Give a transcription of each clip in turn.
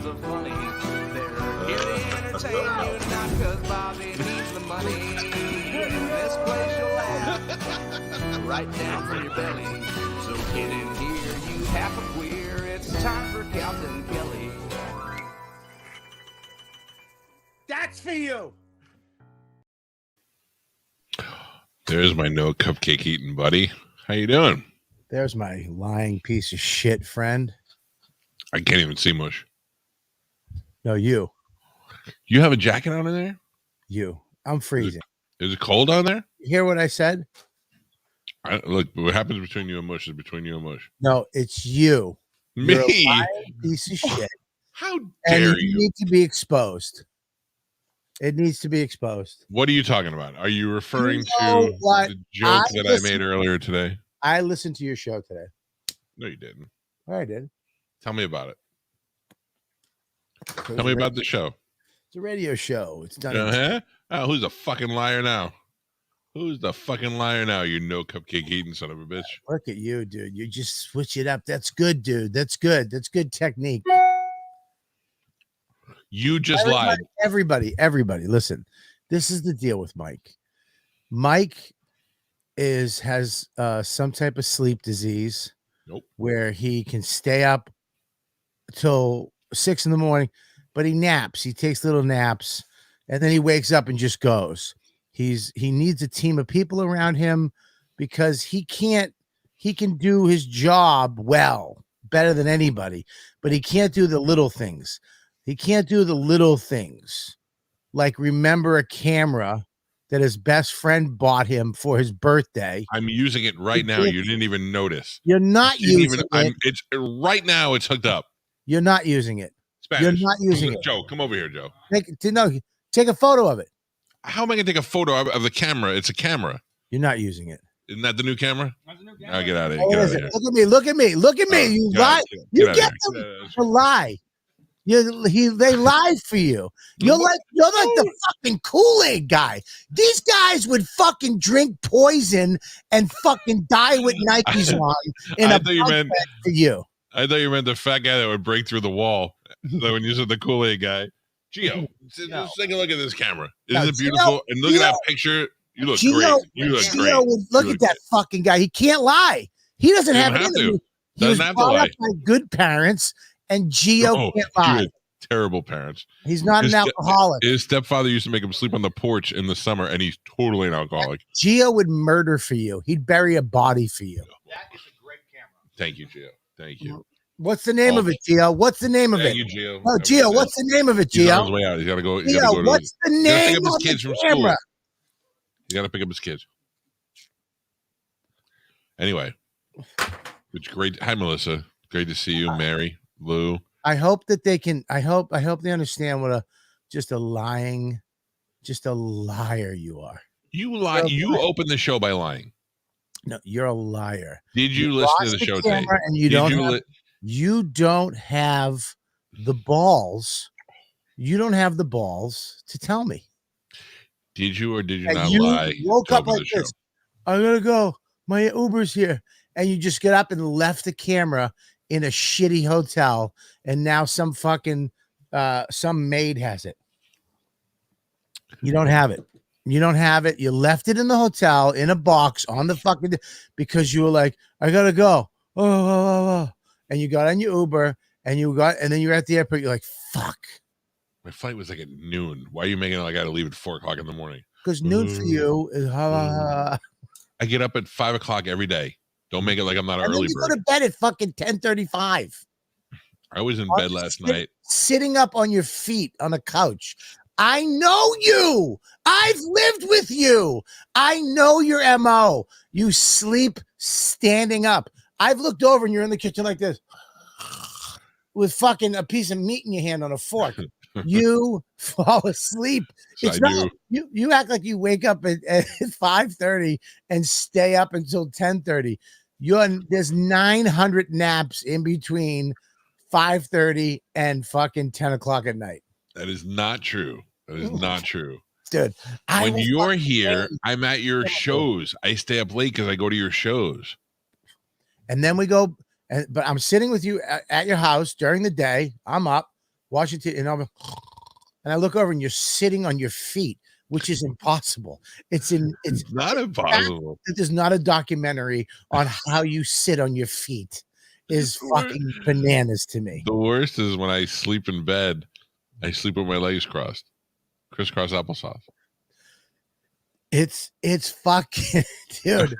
kinds of funny. They're here to entertain you, not because Bobby needs the money. In this place you'll laugh right down from your belly. So get in here, you half a queer. It's time for Calta and Kelly. That's for you. There's my no cupcake eating buddy. How you doing? There's my lying piece of shit friend. I can't even see much. No, you. You have a jacket on in there? You. I'm freezing. Is it cold on there? You hear what I said? Look, what happens between you and Mush is between you and Mush. No, it's you. Me? You're a lying piece of shit. How And dare you you? need to be exposed. It needs to be exposed. What are you talking about? Are you referring know to what? the joke that I Listen- made earlier today? I listened to your show today. No, you didn't. Oh, I did. Tell me about it. So Tell me about the show. It's a radio show. It's done. Uh-huh. Oh, who's the fucking liar now? Who's the fucking liar now, you no cupcake eating son of a bitch? Look at you, dude. You just switch it up. That's good, dude. That's good. That's good technique. You just lied. Everybody, listen. This is the deal with Mike. Mike has some type of sleep disease. Nope. Where he can stay up till 6 a.m, but he naps. He takes little naps, and then he wakes up and just goes. He needs a team of people around him because he can do his job well, better than anybody, but he can't do the little things. He can't do the little things, like remember a camera that his best friend bought him for his birthday. I'm using it right now. You didn't even notice. You're not using it. It's right now. It's hooked up. You're not using it. Spanish. You're not using it. Joe, come over here, Joe. Take a photo of it. How am I going to take a photo of the camera? It's a camera. You're not using it. Isn't that the new camera? That's a new camera. I'll get out of here. Oh, Get out is of it? here. Look at me. You lie. You get them to lie. They lied for you. You're like the fucking Kool-Aid guy. These guys would fucking drink poison and fucking die with Nikes on in a bunk bed for you. I thought you meant the fat guy that would break through the wall. Like when you said the Kool-Aid guy. Gio, just take a look at this camera. Isn't it beautiful? And look at that picture. You look great. You look great. Look at that fucking guy. He can't lie. He doesn't have it in him. He was brought up by good parents, and Gio can't lie. Terrible parents. He's not an alcoholic. His stepfather used to make him sleep on the porch in the summer, and he's totally an alcoholic. Gio would murder for you. He'd bury a body for you. That is a great camera. Thank you, Gio. Thank you. What's the name of it, Gio? What's the name of it? Thank you, Gio. Oh, Gio, what's the name of it, Gio? He's on his way out. He's got to go. Gio, what's the name of the camera? He's got to pick up his kids. Anyway, it's great. Hi, Melissa. Great to see you, Mary, Lou. I hope that they can. I hope they understand what just a liar you are. You lie. You opened the show by lying. No, you're a liar. Did you listen to the show today? And you don't have the balls. You don't have the balls to tell me. Did you or did you and not you lie? Woke up like this. I gotta go. My Uber's here, and you just get up and left the camera in a shitty hotel, and now some fucking some maid has it. You don't have it. You don't have it. You left it in the hotel in a box on the fucking because you were like, I gotta go. Oh. And you got on your Uber and then you were at the airport. You're like, fuck. My flight was like at noon. Why are you making it like I gotta leave at 4 o'clock in the morning? Because noon for you is I get up at 5 o'clock every day. Don't make it like I'm not an early bird. Go to bed at fucking 10:35. I was in bed last night. Sitting up on your feet on a couch. I know you. I've lived with you. I know your MO. You sleep standing up. I've looked over and you're in the kitchen like this with fucking a piece of meat in your hand on a fork. You fall asleep. It's not you act like you wake up at 5:30 and stay up until 10:30. There's 900 naps in between 5:30 and fucking 10 o'clock at night. That is not true. That is not true. Dude, when you're here, I'm at your shows. I stay up late because I go to your shows. And then we go, but I'm sitting with you at your house during the day. I'm up Washington, and I look over and you're sitting on your feet, which is impossible. It's not impossible. There's not a documentary on how you sit on your feet. Is fucking bananas to me. The worst is when I sleep in bed, I sleep with my legs crossed, crisscross applesauce. It's fucking, dude.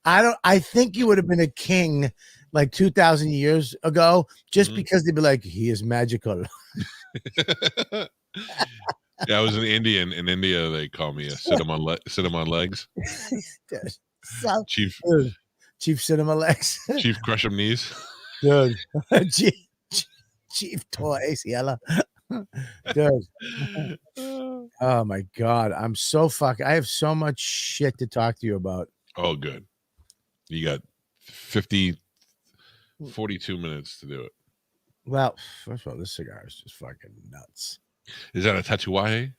I think you would have been a king like 2,000 years ago, just because they'd be like, he is magical. Yeah, I was an Indian. In India, they call me a sit him on legs. Chief sit him on legs. Chief crush him knees. Dude. Chief toys, yellow. Dude. Oh my God. I'm so I have so much shit to talk to you about. Oh, good. You got 42 minutes to do it. Well, first of all, this cigar is just fucking nuts. Is that a Tatuaje?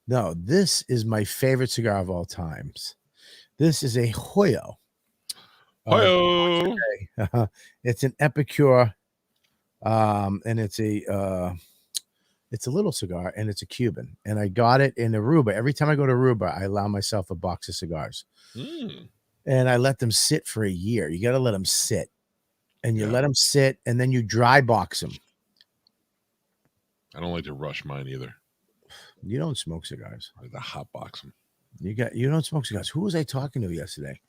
No, this is my favorite cigar of all times. This is a Hoyo. Hoyo. It's an Epicure, and it's a little cigar, and it's a Cuban. And I got it in Aruba. Every time I go to Aruba, I allow myself a box of cigars, and I let them sit for a year. You got to let them sit, and you let them sit, and then you dry box them. I don't like to rush mine either. You don't smoke cigars. I like to hot box them. You don't smoke cigars. Who was I talking to yesterday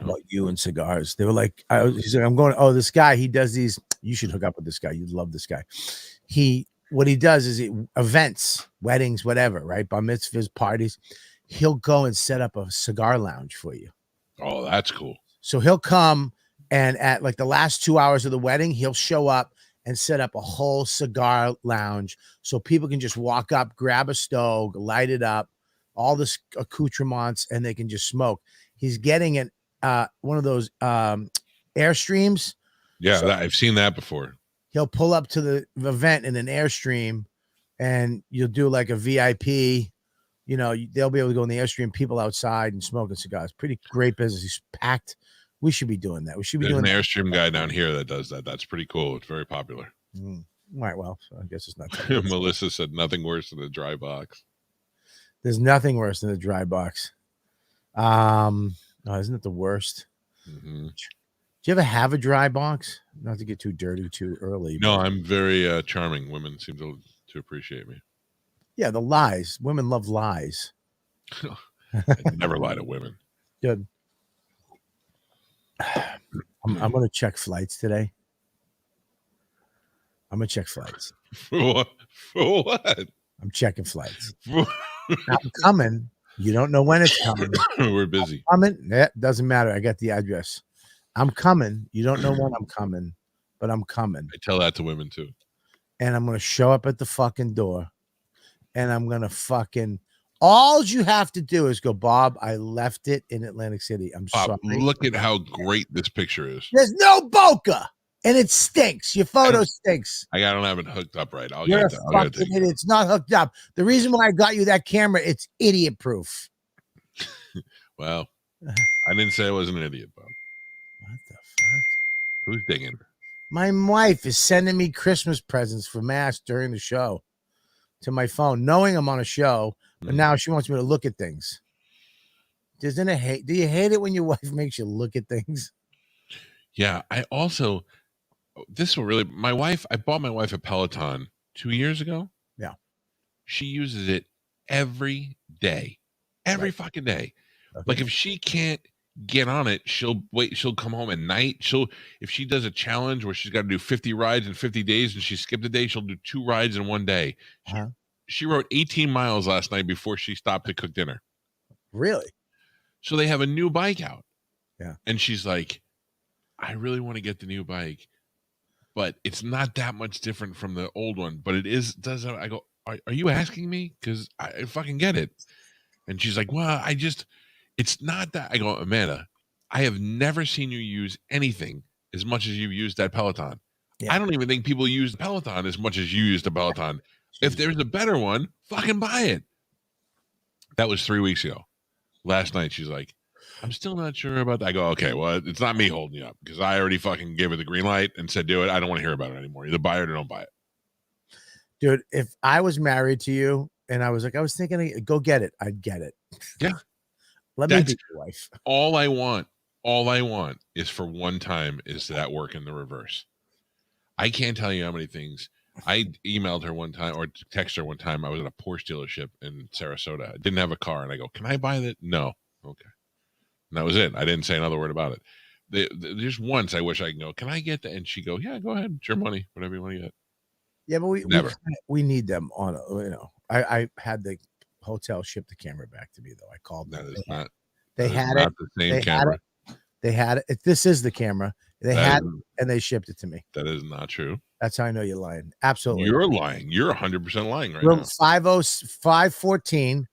about you and cigars? They were like, he's like, I'm going. Oh, this guy, he does these. You should hook up with this guy. You'd love this guy. What he does is events, weddings, whatever, right? Bar mitzvahs, parties. He'll go and set up a cigar lounge for you. Oh, that's cool. So he'll come, and at like the last 2 hours of the wedding, he'll show up and set up a whole cigar lounge so people can just walk up, grab a stove, light it up, all the accoutrements, and they can just smoke. He's getting one of those Airstreams. Yeah, so I've seen that before. He'll pull up to the event in an Airstream, and you'll do like a VIP. You know, they'll be able to go in the Airstream, people outside and smoking cigars. Pretty great business. He's packed. We should be doing that. We should be doing an Airstream guy down here that does that. That's pretty cool. It's very popular. All right. Well, so I guess it's not. Melissa said nothing worse than a dry box. There's nothing worse than a dry box. No, isn't it the worst? Mm-hmm. Do you ever have a dry box? Not to get too dirty too early. No, I'm very charming. Women seem to appreciate me. Yeah, the lies. Women love lies. I never lie to women. Good. I'm going to check flights today. I'm going to check flights. For what? I'm checking flights. I'm coming. You don't know when it's coming. We're busy. I'm coming. Yeah, doesn't matter. I got the address. I'm coming. You don't know when I'm coming, but I'm coming. I tell that to women too. And I'm going to show up at the fucking door, and I'm going to fucking... All you have to do is go, Bob, I left it in Atlantic City. I'm Bob, sorry. Look at how great this picture is. There's no bokeh, and it stinks. Your photo stinks. I don't have it hooked up right. You're a fucking idiot. It's not hooked up. The reason why I got you that camera, it's idiot proof. Well, I didn't say I was an idiot, Bob. What the fuck? Who's digging? My wife is sending me Christmas presents for Mass during the show to my phone, knowing I'm on a show. But now she wants me to look at things. Do you hate it when your wife makes you look at things? Yeah, I also, this will really, I bought my wife a Peloton 2 years ago. Yeah. She uses it every day, every fucking day. Okay. Like if she can't get on it, she'll come home at night. If she does a challenge where she's got to do 50 rides in 50 days and she skipped a day, she'll do 2 rides in one day. She rode 18 miles last night before she stopped to cook dinner. Really? So they have a new bike out. Yeah. And she's like, I really want to get the new bike, but it's not that much different from the old one. But I go, are you asking me? Because I fucking get it. And she's like, well, it's not that. I go, Amanda, I have never seen you use anything as much as you've used that Peloton. Yeah. I don't even think people use the Peloton as much as you use the Peloton. If there's a better one, fucking buy it. That was 3 weeks ago. Last night, she's like, I'm still not sure about that. I go, okay, well, it's not me holding you up because I already fucking gave her the green light and said, do it. I don't want to hear about it anymore. Either buy it or don't buy it. Dude, if I was married to you and I was like, I was thinking, go get it, I'd get it. Yeah. Let me That's be your wife. all I want. All I want is for one time is that work in the reverse. I can't tell you how many things. I emailed her one time or texted her one time. I was at a Porsche dealership in Sarasota. I didn't have a car. And I go, can I buy that? No. Okay. And that was it. I didn't say another word about it. Just once I wish I can go, can I get that? And she go, yeah, go ahead. It's your money. Whatever you want to get. Yeah, but Never. we need them on, I had the hotel ship the camera back to me, though. I called them. That is not. They that is had not it. the same They camera. They had it. This is the camera. They That had is- it, and they shipped it to me. That is not true. That's how I know you're lying. Absolutely. You're lying. You're 100% lying right Room now. 514.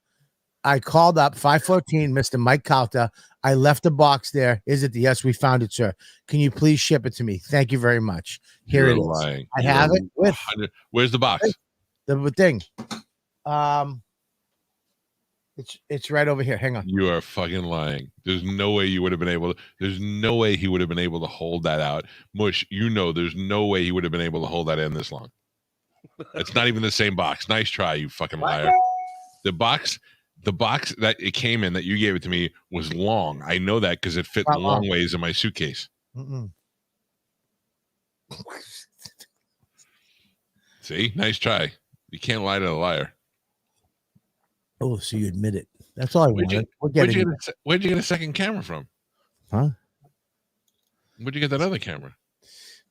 I called up 514, Mr. Mike Calta. I left a box there. Is it? Yes, we found it, sir. Can you please ship it to me? Thank you very much. Here You're it is. lying. I have it with 100. Where's the box? the thing. It's right over here. Hang on. You are fucking lying. There's no way you would have been able to. There's no way he would have been able to hold that out. Mush, there's no way he would have been able to hold that in this long. It's not even the same box. Nice try, you fucking liar. The box that it came in that you gave it to me was long. I know that because it fit long ways in my suitcase. Mm-mm. See? Nice try. You can't lie to a liar. Oh, so you admit it. That's all I wanted. Where'd you get a second camera from? Huh? Where'd you get that other camera?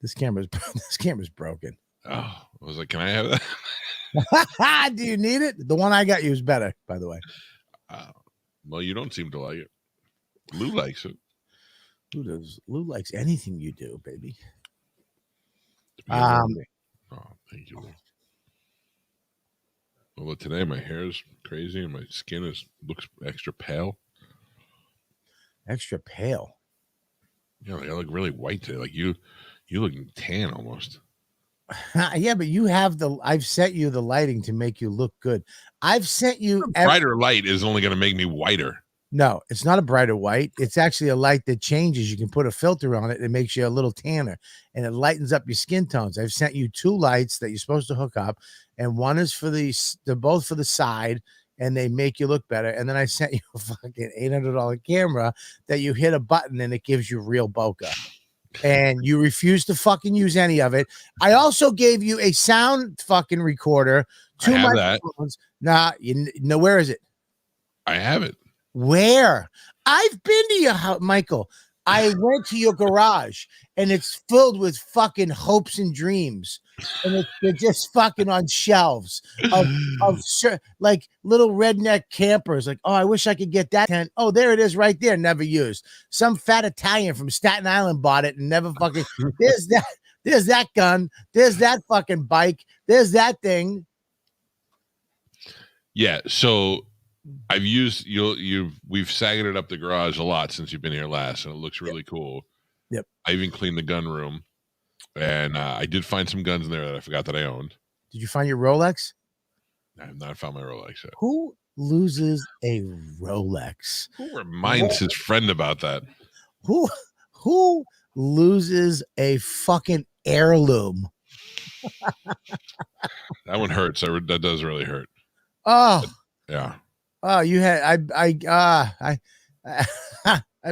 This camera's broken. Oh, I was like, can I have that? Do you need it? The one I got you is better, by the way. Well, you don't seem to like it. Lou likes it. Lou likes anything you do, baby. Oh, thank you. Well, today my hair is crazy and my skin looks extra pale. Extra pale. Yeah, like I look really white today. Like you look tan almost. Yeah, but I've sent you the lighting to make you look good. I've sent you brighter light is only going to make me whiter. No, it's not a brighter white. It's actually a light that changes. You can put a filter on it. It makes you a little tanner and it lightens up your skin tones. I've sent you 2 lights that you're supposed to hook up, and one is they're both for the side and they make you look better. And then I sent you a fucking $800 camera that you hit a button and it gives you real bokeh. And you refuse to fucking use any of it. I also gave you a sound fucking recorder, 2 microphones. Nah, where is it? I have it. Where? I've been to your house, Michael. I went to your garage and it's filled with fucking hopes and dreams. And they're just fucking on shelves of like little redneck campers. Like, oh, I wish I could get that tent. Oh, there it is right there. Never used. Some fat Italian from Staten Island bought it and never fucking. There's that gun. There's that fucking bike. There's that thing. Yeah. So I've used we've sagged it up the garage a lot since you've been here last, and it looks really cool. Yep. I even cleaned the gun room, and I did find some guns in there that I forgot that I owned. Did you find your Rolex? I have not found my Rolex yet. Who loses a Rolex? Who reminds his friend about that? Who loses a fucking heirloom? That one hurts. That does really hurt. Oh yeah. Oh, you had I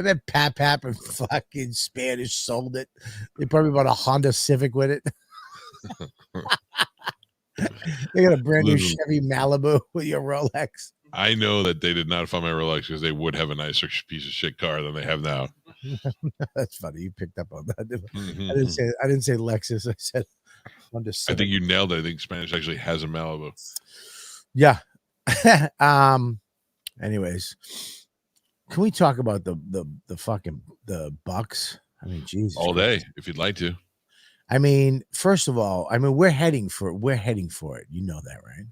bet Pap and fucking Spanish sold it. They probably bought a Honda Civic with it. They got a brand new Chevy Malibu with your Rolex. I know that they did not find my Rolex because they would have a nicer piece of shit car than they have now. That's funny. You picked up on that. Mm-hmm. I didn't say Lexus. I said Honda Civic. I think you nailed it. I think Spanish actually has a Malibu. Yeah. Anyways, can we talk about the fucking the Bucks? I mean, Jesus. All day, if you'd like to. I mean, first of all, we're heading for it. You know that, right?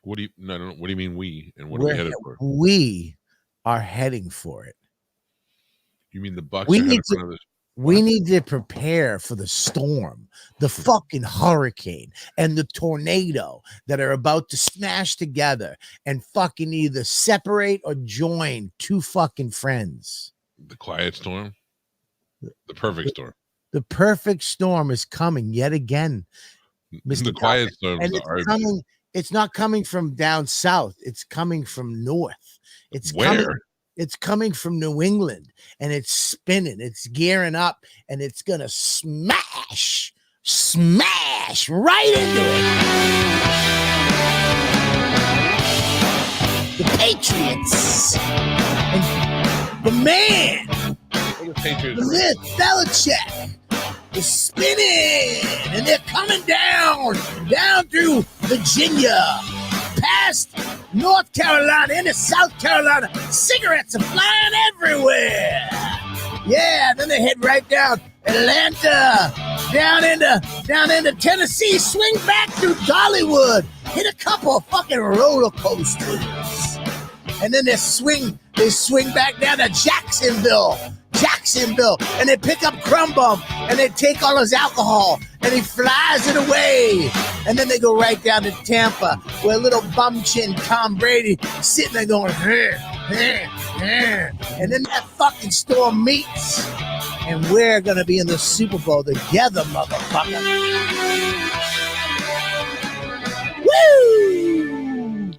What do you mean we, and what are we headed for? We are heading for it. You mean the Bucks are headed for this? We need to prepare for the storm, the fucking hurricane, and the tornado that are about to smash together and fucking either separate or join 2 fucking friends. The quiet storm? The perfect storm. The perfect storm is coming yet again. Mr. The quiet storm is And the Arby's. it's not coming from down south. It's coming from north. Where? It's coming from New England, and it's spinning. It's gearing up, and it's gonna smash right into it. The Patriots and the man, The Patriots. the myth, Belichick. Is spinning, and they're coming down through Virginia, past North Carolina into South Carolina. Cigarettes are flying everywhere. Yeah, then they head right down Atlanta, down into Tennessee, swing back through Dollywood, hit a couple of fucking roller coasters, and then they swing back down to Jacksonville, and they pick up Crumbum, and they take all his alcohol, and he flies it away. And then they go right down to Tampa, where little bum chin Tom Brady sitting there going, and then that fucking storm meets, and we're gonna be in the Super Bowl together, motherfucker. Woo!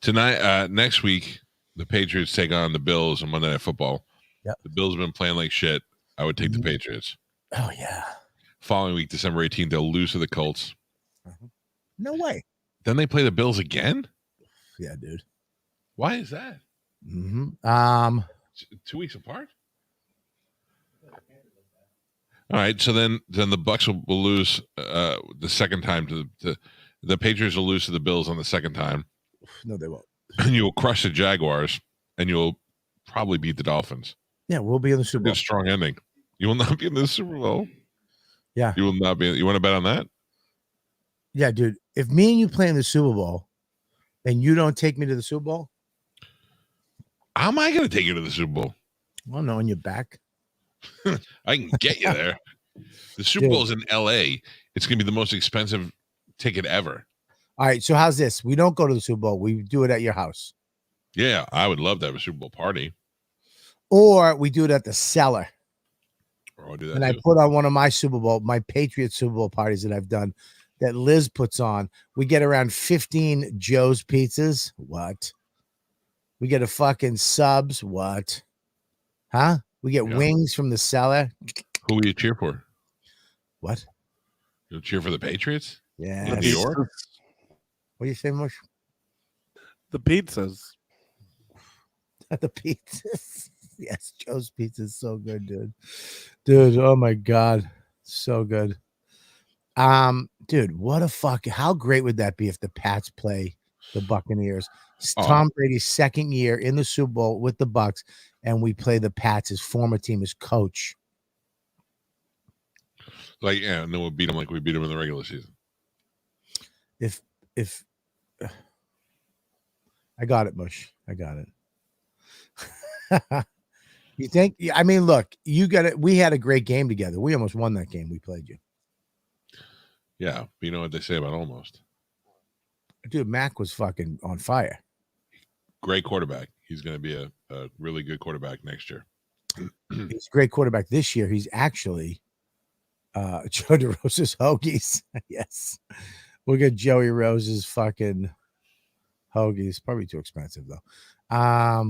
Tonight, next week, the Patriots take on the Bills on Monday Night Football. Yep. The Bills have been playing like shit. I would take the Patriots. Oh yeah. Following week, December 18th, they'll lose to the Colts. No way. Then they play the Bills again? Yeah, dude. Why is that? 2 weeks apart? All right, so then the Bucks will lose the second time to the Patriots will lose to the Bills on the second time. No, they won't. And you will crush the Jaguars, and you'll probably beat the Dolphins. Yeah, we'll be in the Super Bowl. Good strong ending. You will not be in the Super Bowl. Yeah. You will not be. You want to bet on that? Yeah, dude. If me and you play in the Super Bowl and you don't take me to the Super Bowl, How am I going to take you to the Super Bowl? well, no, on your back. I can get you there. The Super Bowl is in L.A. It's going to be the most expensive ticket ever. All right, so how's this? We don't go to the Super Bowl. We do it at your house. Yeah, I would love to have a Super Bowl party. Or we do it at the cellar. Or I'll do that And I too. put on one of my Patriot Super Bowl parties that I've done that Liz puts on. We get around 15 Joe's pizzas. What? We get a fucking subs. What? Huh? We get wings from the cellar. Who will you cheer for? What? You'll cheer for the Patriots? Yeah. New York? What do you say, Mush? The pizzas. The pizzas. Yes, Joe's pizza is so good, dude. Dude, oh my God. So good. Dude, what a fuck. How great would that be if the Pats play the Buccaneers? It's Tom Brady's second year in the Super Bowl with the Bucs, and we play the Pats, his former team, as coach. Like, yeah, and then we'll beat them like we beat them in the regular season. If I got it, Mush. I got it. You think? I mean, look, you got it. We had a great game together. We almost won that game. We played you. Yeah, but you know what they say about almost. Dude, Mac was fucking on fire. Great quarterback. He's going to be a really good quarterback next year. He's a great quarterback this year. He's actually Joe DeRosa's Hoagies. Yes. We'll get Joey Rose's fucking Hoagies. Probably too expensive, though. I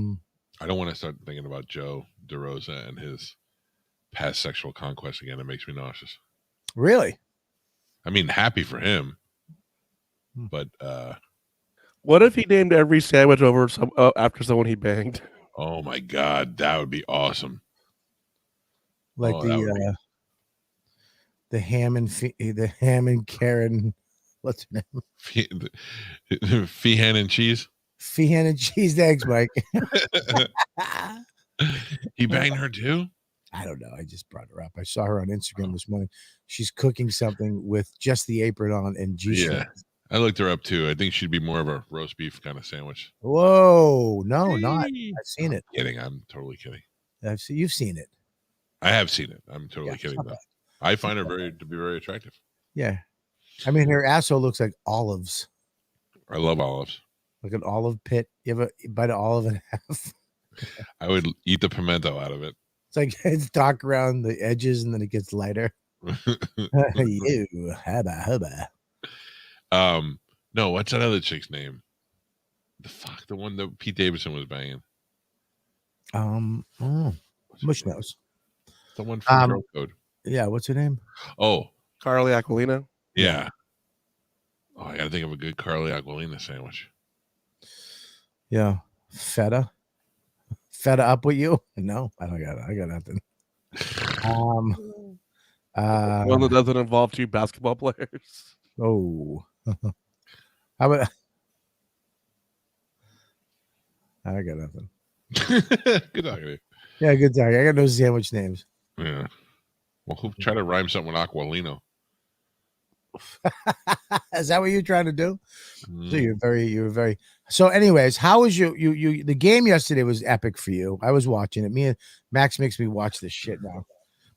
don't want to start thinking about Joe DeRosa and his past sexual conquest again. It makes me nauseous. Really? I mean, happy for him, but What if he named every sandwich over after someone he banged? oh my God, that would be awesome. Like the ham and Karen, what's her name? Feehan and cheese. Feehan and cheese eggs, Mike. He banged her too? I don't know. I just brought her up. I saw her on Instagram this morning. She's cooking something with just the apron on and G-string. Yeah, I looked her up too. I think she'd be more of a roast beef kind of sandwich. Whoa, no, not. I've seen it. Kidding. I'm totally kidding. You've seen it. I have seen it. I'm totally kidding not though. bad. I find her to be very attractive. Yeah. I mean, her asshole looks like olives, I love olives. like an olive pit. You ever bite an olive in half? I would eat the pimento out of it. It's like it's dark around the edges and then it gets lighter. You hubba hubba. No, what's that other chick's name? The one that Pete Davidson was banging. Mush knows. The one from Girl Code. Yeah, what's her name? Oh, Carly Aquilina. yeah. Oh, I gotta think of a good Carly Aquilina sandwich. Yeah, feta up with you? No, I got nothing. One that doesn't involve two basketball players. Oh, how about? I got nothing. Good talking to you. Yeah, good talking. I got no sandwich names. Yeah. Well, who try to rhyme something with Aquilino? Is that what you're trying to do? So you're very. So, anyways, how was you? The game yesterday was epic for you. I was watching it. Me and Max makes me watch this shit now,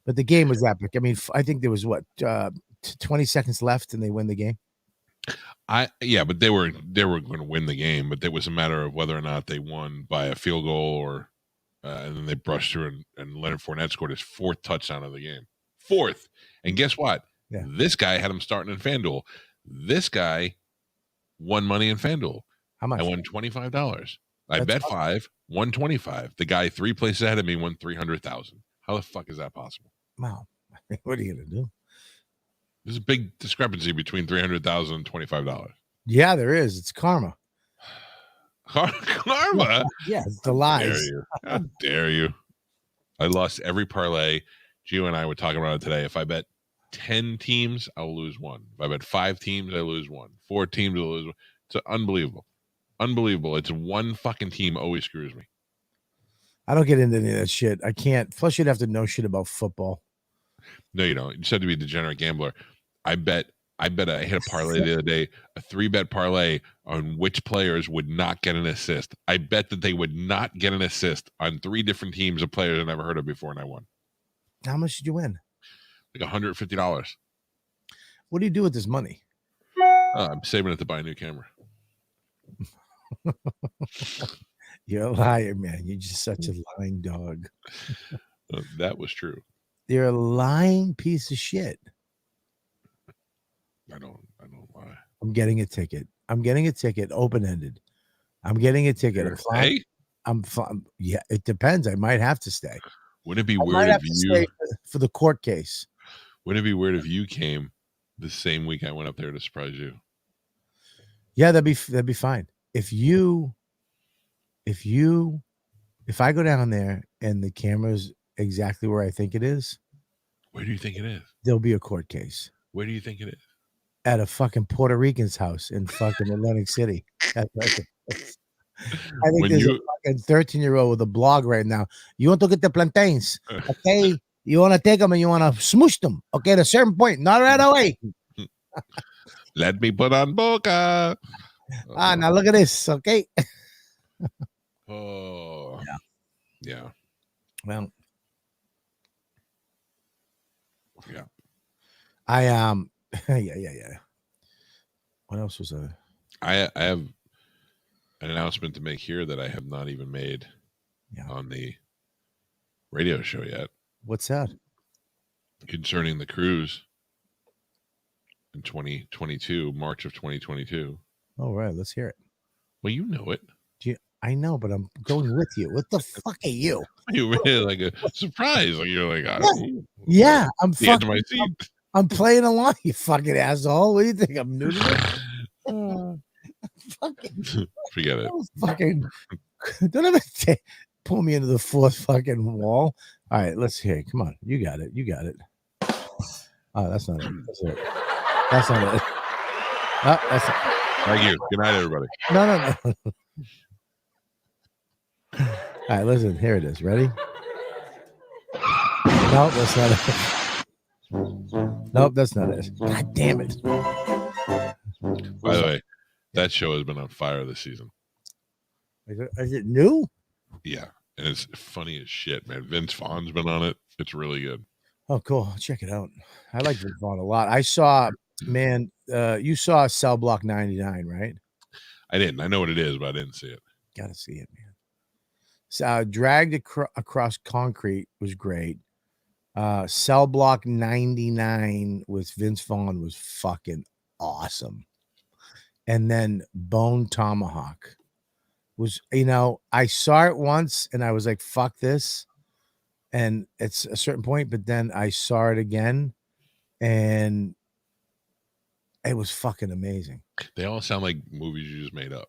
but the game was epic. I mean, I think there was 20 seconds left, and they win the game. But they were going to win the game, but it was a matter of whether or not they won by a field goal or, and then they brushed through, and Leonard Fournette scored his 4th touchdown of the game. 4th, and guess what? Yeah. This guy had him starting in FanDuel. This guy won money in FanDuel. How much? I won $25. I bet awesome. 5, won 25. The guy 3 places ahead of me won 300,000. How the fuck is that possible? Wow. What are you gonna do? There's a big discrepancy between 300,000 and $25. Yeah, there is. It's karma. Karma? Yeah, it's the lies. How dare you? I lost every parlay. Gio and I were talking about it today. If I bet 10 teams, I'll lose 1. If I bet 5 teams, I lose 1. 4 teams, I lose 1. It's unbelievable. Unbelievable. It's one fucking team always screws me. I don't get into any of that shit. I can't. Plus, you'd have to know shit about football. No, you don't. You just have to be a degenerate gambler. I hit a parlay the other day, a 3-bet parlay on which players would not get an assist. I bet that they would not get an assist on 3 different teams of players I never heard of before, and I won. How much did you win? Like $150. What do you do with this money? I'm saving it to buy a new camera. You're a liar, man. You're just such a lying dog. That was true. You're a lying piece of shit. I don't lie. I'm getting a ticket. Open-ended. I'm getting a ticket. I'm flying. Yeah, it depends. I might have to stay. Wouldn't it be weird if you for the court case? Wouldn't it be weird if you came the same week I went up there to surprise you? Yeah, that'd be fine. If I go down there and the camera's exactly where I think it is, where do you think it is? There'll be a court case. Where do you think it is? At a fucking Puerto Rican's house in fucking Atlantic City. I think there's a fucking 13-year-old with a blog right now. You want to get the plantains, okay? You want to take them and you want to smoosh them, okay? At a certain point, not right away. Let me put on Boca. Now look at this, okay? Oh, yeah. Well, yeah. Yeah. What else was there? I have an announcement to make here that I have not even made on the radio show yet. What's that? Concerning the cruise in 2022, March of 2022. All right, let's hear it. Well, you know it. I know, but I'm going with you. What the fuck are you? You made like a surprise. Like you're like, yeah, I'm fucking my seat. I'm playing along, you fucking asshole. What do you think? I'm new to this? Fucking forget it. Fucking don't ever pull me into the 4th fucking wall. All right, let's hear it. Come on, you got it. Oh, that's not it. That's not it. Oh, that's it. Thank you. Good night, everybody. No. All right, listen. Here it is. Ready? No, that's not it. Nope, that's not it. God damn it. By the way, that show has been on fire this season. Is it new? Yeah, and it's funny as shit, man. Vince Vaughn's been on it. It's really good. Oh, cool. I'll check it out. I like Vince Vaughn a lot. I saw, man, you saw Cell Block 99, right? I didn't. I know what it is, but I didn't see it. Gotta see it, man. So, Dragged Across Concrete was great. Cell Block 99 with Vince Vaughn was fucking awesome. and then Bone Tomahawk was, I saw it once and I was like, fuck this. And it's a certain point, but then I saw it again and it was fucking amazing. They all sound like movies you just made up.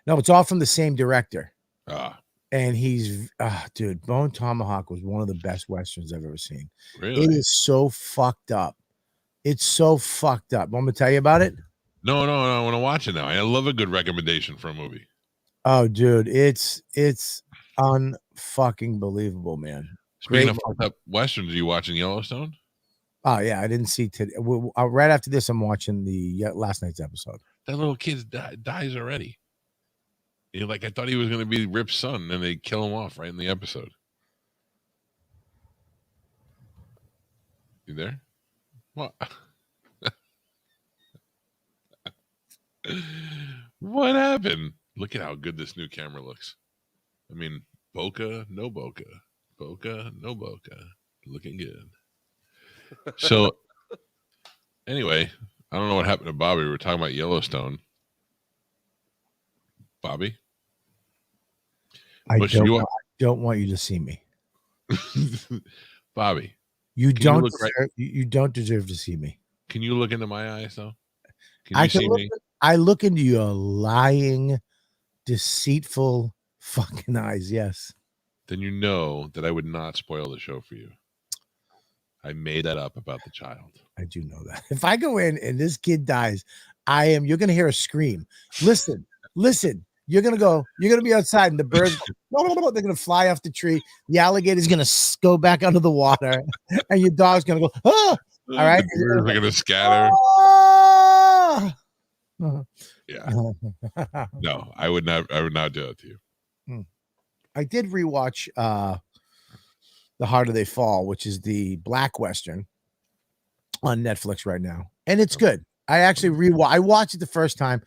No, it's all from the same director. Ah, And he's, dude, Bone Tomahawk was one of the best Westerns I've ever seen. really? It is so fucked up. It's so fucked up. Want me to tell you about it? No, I want to watch it now. I love a good recommendation for a movie. Oh, dude, it's unfucking believable, man. Speaking of fucked up Westerns, are you watching Yellowstone? Oh yeah, I didn't see today. Right after this, I'm watching the last night's episode. That little kid dies already. Like, I thought he was going to be Rip's son, and they kill him off right in the episode. You there? What? What happened? Look at how good this new camera looks. I mean, bokeh, no bokeh. Bokeh, no bokeh. Looking good. So, anyway, I don't know what happened to Bobby. We were talking about Yellowstone. Bobby? I don't want you to see me. Bobby. You don't deserve to see me. Can you look into my eyes, though? Can you see me? I look into your lying, deceitful fucking eyes. Yes. Then you know that I would not spoil the show for you. I made that up about the child. I do know that. If I go in and this kid dies, you're going to hear a scream. Listen. You're going to be outside and the birds, they're going to fly off the tree. The alligator's going to go back under the water and your dog's going to go, oh, all right. The birds are going to scatter. Oh! Yeah. No, I would not do it to you. I did rewatch The Harder They Fall, which is the Black Western on Netflix right now. And it's good. I watched it the first time.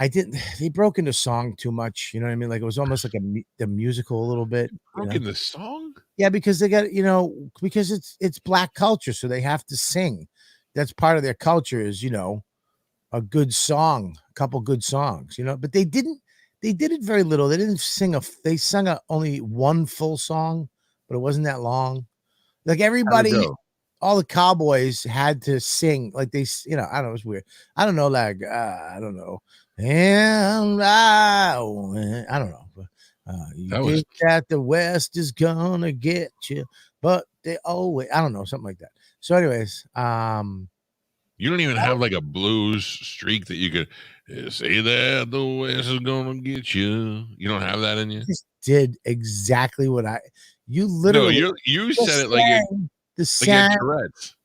They broke into song too much. You know what I mean? Like it was almost like the musical a little bit. Broke in the song? Yeah, because they got, because it's Black culture. So they have to sing. That's part of their culture is, a good song, a couple good songs, but they did it very little. They didn't sing they sung only one full song, but it wasn't that long. Like everybody, all the cowboys had to sing like they, I don't know. It was weird. I don't know. Like, I don't know. And I don't know. You think that the West is gonna get you, but they always, I don't know, something like that. So anyways, you don't even have like a blues streak that you could say that the West is gonna get you. You don't have that in you. Just did exactly what you literally. No, you said it like the same. Like Tourette's.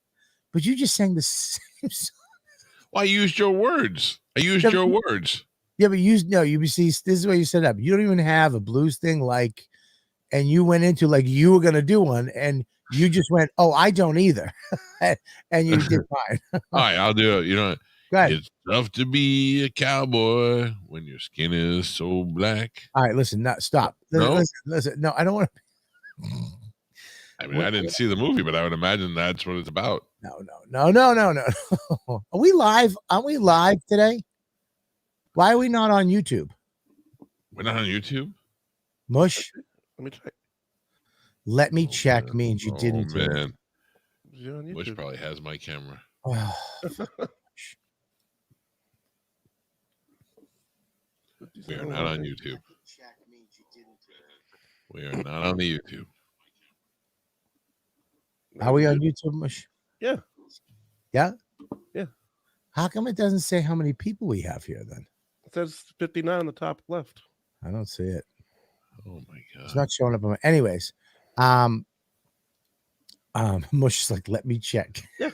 But you just sang the same song. Well, I used your words. Your words. Yeah, but you see, this is what you set up. You don't even have a blues thing and you went into like you were gonna do one, and you just went, oh, I don't either, and you did fine. All right, I'll do it. It's tough to be a cowboy when your skin is so black. All right, listen, stop. No? Listen. No, I don't want to. I mean, I didn't see the movie, but I would imagine that's what it's about. No. Are we live? Aren't we live today? Why are we not on YouTube? We're not on YouTube? Mush? Let me check. Let me check means you didn't. Oh, man. Mush probably has my camera. We are not on YouTube. We are not on the YouTube. Are we on YouTube, Mush? Yeah. Yeah? Yeah. How come it doesn't say how many people we have here then? It says 59 on the top left. I don't see it. Oh my god. It's not showing up on anyways. Mush is like, let me check. Yeah.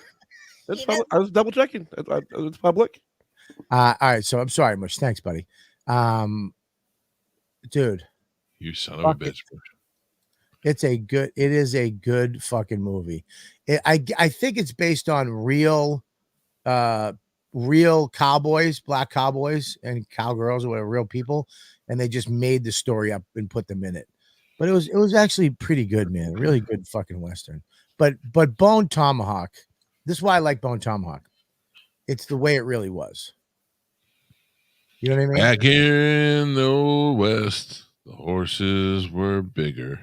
It's public. I was double checking. It's public. All right, so I'm sorry, Mush. Thanks, buddy. Dude. You son of a bitch. It is a good fucking movie. I think it's based on real cowboys, black cowboys and cowgirls, or whatever, real people, and they just made the story up and put them in it. But it was actually pretty good, man. Really good fucking Western. But Bone Tomahawk, this is why I like Bone Tomahawk. It's the way it really was. You know what I mean? Back here in the old west, the horses were bigger.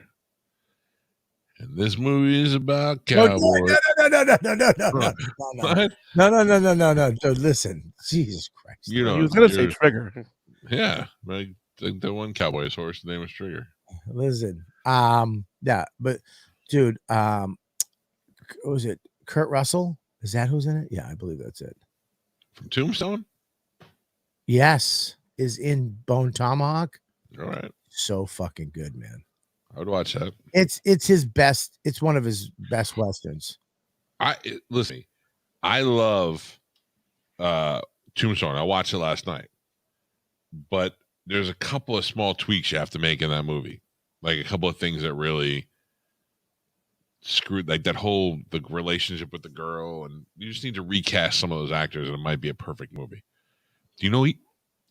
And this movie is about cowboys. No. So listen, Jesus Christ. You know, He was gonna say Trigger. Yeah, like the one cowboy's horse, the name was Trigger. Listen, yeah, but dude, what was it? Kurt Russell? Is that who's in it? Yeah, I believe that's it. From Tombstone? Yes, is in Bone Tomahawk. All right. So fucking good, man. I would watch that. It's his best. It's one of his best westerns. Listen, I love Tombstone. I watched it last night, but there's a couple of small tweaks you have to make in that movie, like a couple of things that really screwed, like the relationship with the girl, and you just need to recast some of those actors, and it might be a perfect movie. Do you know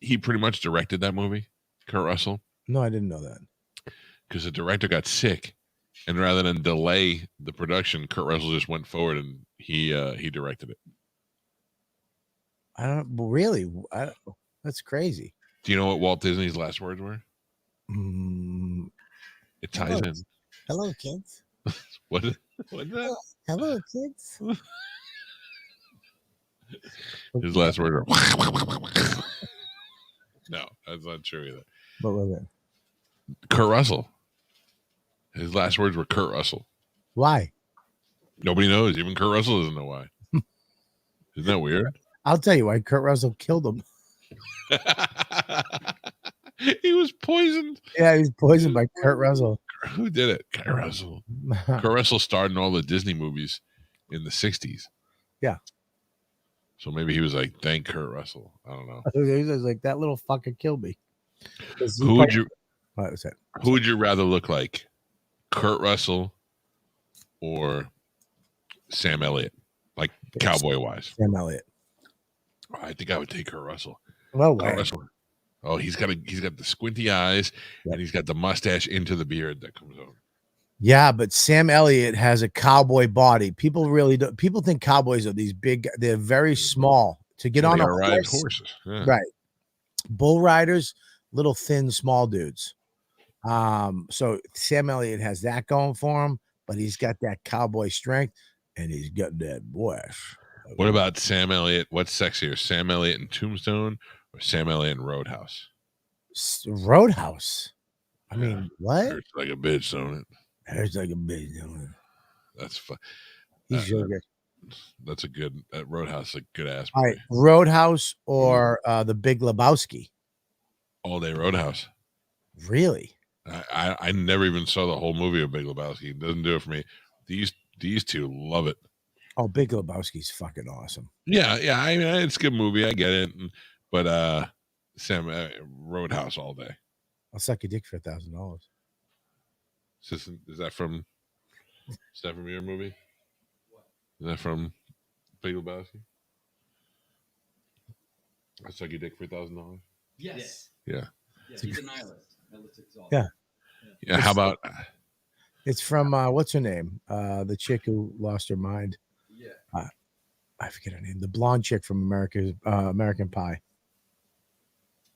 he pretty much directed that movie, Kurt Russell? No, I didn't know that. Because the director got sick, and rather than delay the production, Kurt Russell just went forward and he directed it. I don't really. That's crazy. Do you know what Walt Disney's last words were? It ties in. Hello, kids. What is that? Hello, kids. His last words were. No, that's not true either. What was it? Kurt Russell. His last words were Kurt Russell. Why? Nobody knows. Even Kurt Russell doesn't know why. Isn't that weird? I'll tell you why. Kurt Russell killed him. He was poisoned. Yeah, he was poisoned by Kurt Russell. Who did it? Kurt Russell. Kurt Russell starred in all the Disney movies in the 60s. Yeah. So maybe he was like, thank Kurt Russell. I don't know. He was like, that little fucker killed me. Who would you What was that? Who would you rather look like? Kurt Russell or Sam Elliott? Like cowboy wise. Sam Elliott. I think I would take Kurt Russell. Well, Kurt Russell. Oh, he's got the squinty eyes, and he's got the mustache into the beard that comes over. Yeah, but Sam Elliott has a cowboy body. People really don't. People think cowboys are these big. They're very small to get on a ride horse. Horses. Yeah. Right. Bull riders, little thin, small dudes. So Sam Elliott has that going for him, but he's got that cowboy strength, and he's got that voice. What about Sam Elliott? What's sexier, Sam Elliott in Tombstone or Sam Elliott in Roadhouse? Roadhouse. I mean, what? Hurts like a bitch, don't it? Hurts like a bitch, don't it? That's fun. He's really good. That's a good Roadhouse, a good ass All movie. right, Roadhouse or the Big Lebowski. All Day Roadhouse. Really? I never even saw the whole movie of Big Lebowski. It doesn't do it for me. These two love it. Oh, Big Lebowski's fucking awesome. Yeah. I mean, it's a good movie. I get it, but Sam Roadhouse all day. I'll suck your dick for $1,000. Is that from your movie? Is that from Big Lebowski? I suck your dick for $1,000. Yes. Yeah. He's a nihilist. Yeah. Yeah. How about? It's from what's her name? The chick who lost her mind. Yeah. I forget her name. The blonde chick from American Pie.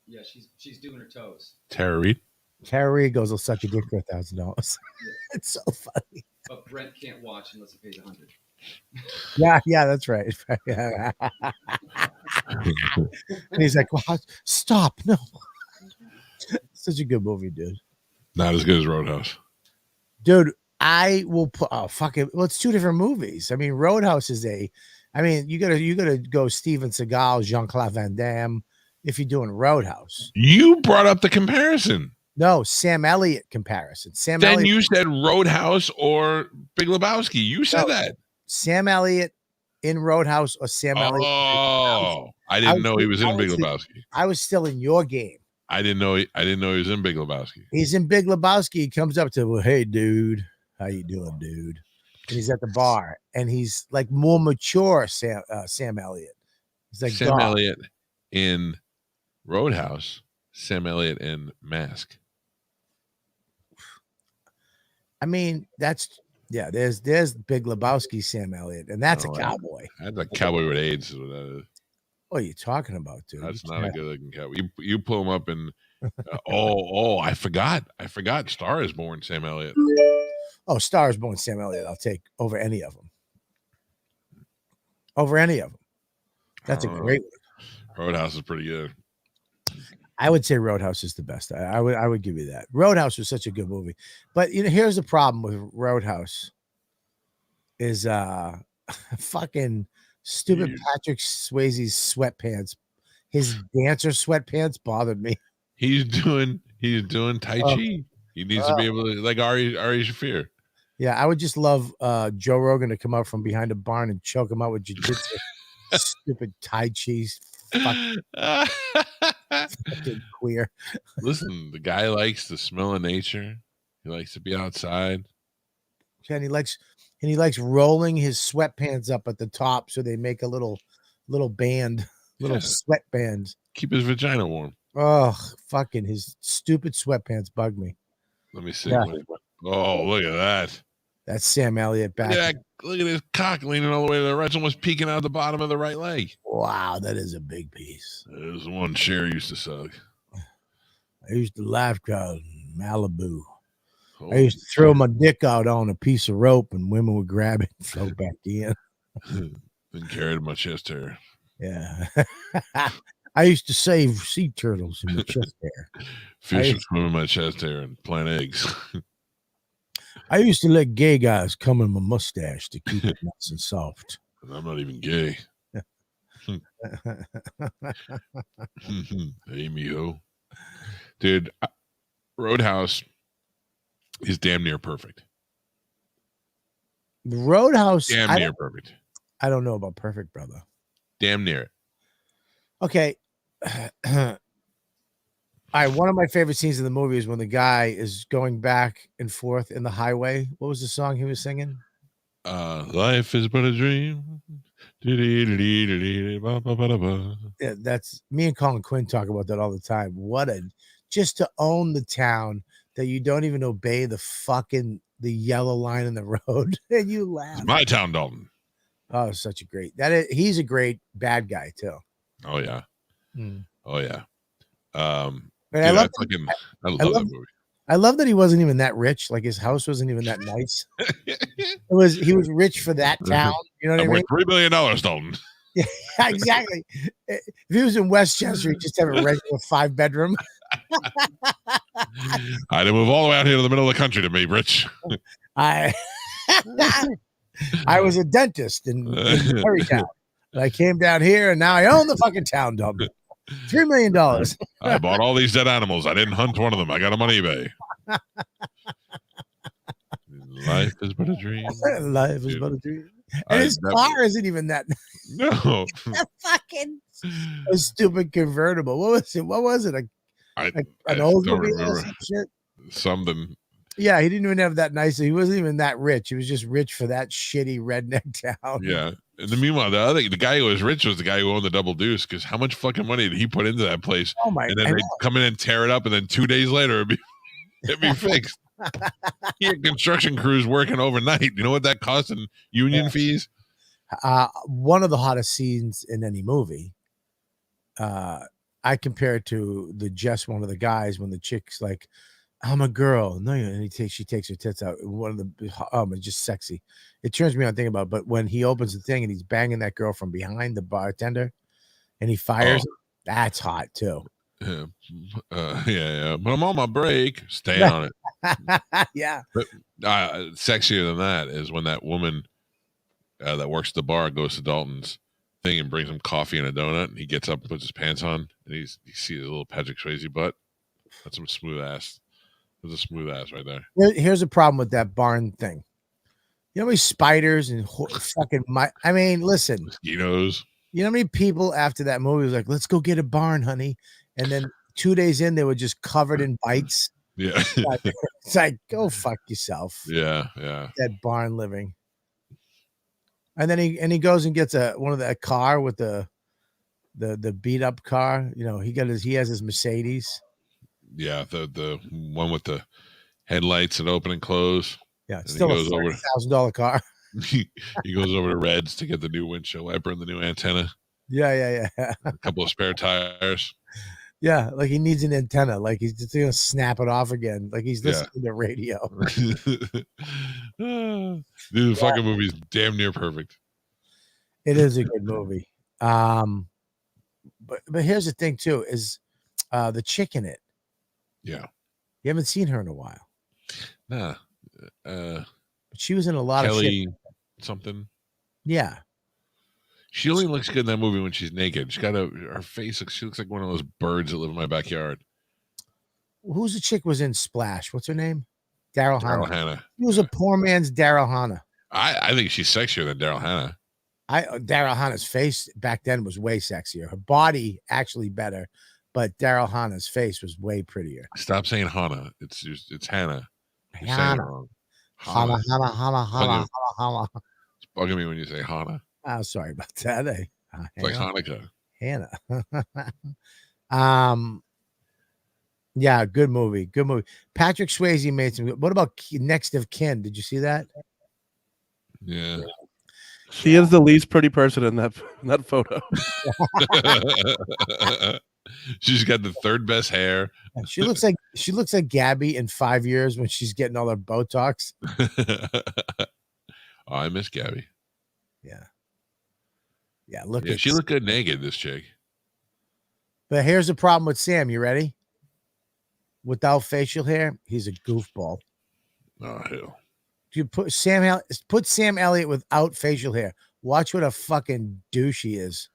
Yeah, she's doing her toes. Tara Reid. Tara Reid goes, "I'll suck your dick for $1,000." It's so funny. But Brent can't watch unless he pays $100. Yeah, that's right. And he's like, "Well, stop! No." Such a good movie, dude. Not as good as Roadhouse. Dude, I will put. Oh, fuck it. Well, it's two different movies. I mean, Roadhouse is you gotta go Steven Seagal, Jean-Claude Van Damme if you're doing Roadhouse. You brought up the comparison. No, Sam Elliott comparison. Then Elliott, you said Roadhouse or Big Lebowski. You said that. Sam Elliott in Roadhouse or Sam Elliott. Oh, I didn't know he was in Big Lebowski. I was still in your game. I didn't know he was in Big Lebowski. He's in Big Lebowski. He comes up to him, "Hey, dude, how you doing, dude?" And he's at the bar, and he's like more mature. Sam Elliott. He's like Sam Elliott in Roadhouse. Sam Elliott in Mask. I mean, there's Big Lebowski, Sam Elliott, and that's a cowboy. That's a cowboy with AIDS. Is what that is. What are you talking about, dude? That's not a good looking cat. You pull him up and I forgot. Star is Born, Sam Elliott. Oh, Star is Born, Sam Elliott. I'll take over any of them. Over any of them. That's a great one. Roadhouse is pretty good. I would say Roadhouse is the best. I would give you that. Roadhouse was such a good movie. But here's the problem with Roadhouse is fucking stupid Patrick Swayze's sweatpants. His dancer sweatpants bothered me. He's doing Tai Chi. He needs to be able to, like Ari Shaffir. Yeah, I would just love Joe Rogan to come out from behind a barn and choke him out with jiu-jitsu. Stupid Tai Chi. Fucking queer. Listen, the guy likes the smell of nature. He likes to be outside. And he likes rolling his sweatpants up at the top so they make a little band, sweat bands. Keep his vagina warm. Oh, fucking his stupid sweatpants bug me. Let me see. Yeah. Oh, look at that. That's Sam Elliott back. Look at his cock leaning all the way to the right. It's almost peeking out the bottom of the right leg. Wow, that is a big piece. There's one Cher used to suck. I used to lifeguard in Malibu. I used to throw my dick out on a piece of rope and women would grab it and float back in. Then carried my chest hair. Yeah. I used to save sea turtles in my chest hair. Fish would swim in my chest hair and plant eggs. I used to let gay guys come in my mustache to keep it nice and soft. I'm not even gay. Hey, mijo. Dude, Roadhouse is damn near perfect. Roadhouse. Damn near perfect. I don't know about perfect, brother. Damn near it. Okay. All right. One of my favorite scenes in the movie is when the guy is going back and forth in the highway. What was the song he was singing? Life is but a dream. Yeah, that's me and Colin Quinn talk about that all the time. Just to own the town that you don't even obey the yellow line in the road and you laugh. It's my town, Dalton. Oh, such a great he's a great bad guy too. Oh yeah. Oh yeah. But dude, I love that movie. I love that he wasn't even that rich. Like his house wasn't even that nice. He was rich for that town. You know what I mean? $3 million, Dalton. Yeah, exactly. If he was in Westchester, he'd just have a regular 5-bedroom. I had to move all the way out here to the middle of the country to be rich. I was a dentist in Terrytown. And I came down here and now I own the fucking town, dumb. $3 million. I bought all these dead animals. I didn't hunt one of them. I got them on eBay. Life is but a dream. Life is but a dream. And his car isn't even that. No. That fucking a stupid convertible. What was it? An old movie or some shit? Something. Yeah, he didn't even have that nice. He wasn't even that rich. He was just rich for that shitty redneck town. Yeah. And then meanwhile, the guy who was rich was the guy who owned the Double Deuce, because how much fucking money did he put into that place? Oh my! And then they come in and tear it up, and then 2 days later it'd be fixed. He had construction crews working overnight. You know what that cost in union fees? One of the hottest scenes in any movie. I compare it to one of the guys when the chick's like, I'm a girl. No, and she takes her tits out. One of the just sexy. It turns me on thinking about it, but when he opens the thing and he's banging that girl from behind the bartender and he fires her, that's hot too. Yeah. But I'm on my break. Stay on it. Yeah. But sexier than that is when that woman that works at the bar goes to Dalton's thing and brings him coffee and a donut, and he gets up and puts his pants on, and you see the little Patrick Swayze butt. That's some smooth ass. There's a smooth ass right there. Here's a problem with that barn thing. You know how many spiders and fucking listen. Mosquitoes. You know how many people after that movie was like, let's go get a barn, honey. And then 2 days in, they were just covered in bites. Yeah. It's like, go fuck yourself. Yeah. That barn living. And then he goes and gets a car with the beat up car. You know, he has his Mercedes. Yeah, the one with the headlights that open and close. Yeah, it's still a $30,000 car. He goes over to Red's to get the new windshield wiper and the new antenna. Yeah. A couple of spare tires. Yeah, like he needs an antenna. Like he's just gonna snap it off again. Like he's Yeah. listening to radio. Dude, the fucking movie's damn near perfect. It is a good movie. But here's the thing too: is the chick in it? Yeah. You haven't seen her in a while, Nah. but she was in a lot of shit. Kelly something. Yeah, She only looks good in that movie when she's naked. Her face she looks like one of those birds that live in my backyard. who's the chick was in Splash? What's her name? Daryl Daryl Hannah. Hannah. He was a poor man's Daryl Hannah. I think she's sexier than Daryl Hannah. Daryl Hannah's face back then was way sexier. Her body actually better, but Daryl Hannah's face was way prettier. Stop saying Hannah. It's Hannah. You're saying it Hannah. wrong. Hannah. It's bugging me when you say Hannah. Oh, sorry about that. It's like Hanukkah. Hannah. Yeah, good movie. Good movie. Patrick Swayze made some. What about Next of Kin? Did you see that? Yeah. She is the least pretty person in that photo. She's got the third best hair. She looks like Gabby in 5 years when she's getting all her Botox. Oh, I miss Gabby. Yeah, look Yeah, at she looked good naked, this chick. But here's the problem with Sam. You ready? Without facial hair, he's a goofball. Oh, hell. You put Sam Elliott without facial hair. Watch what a fucking douche he is.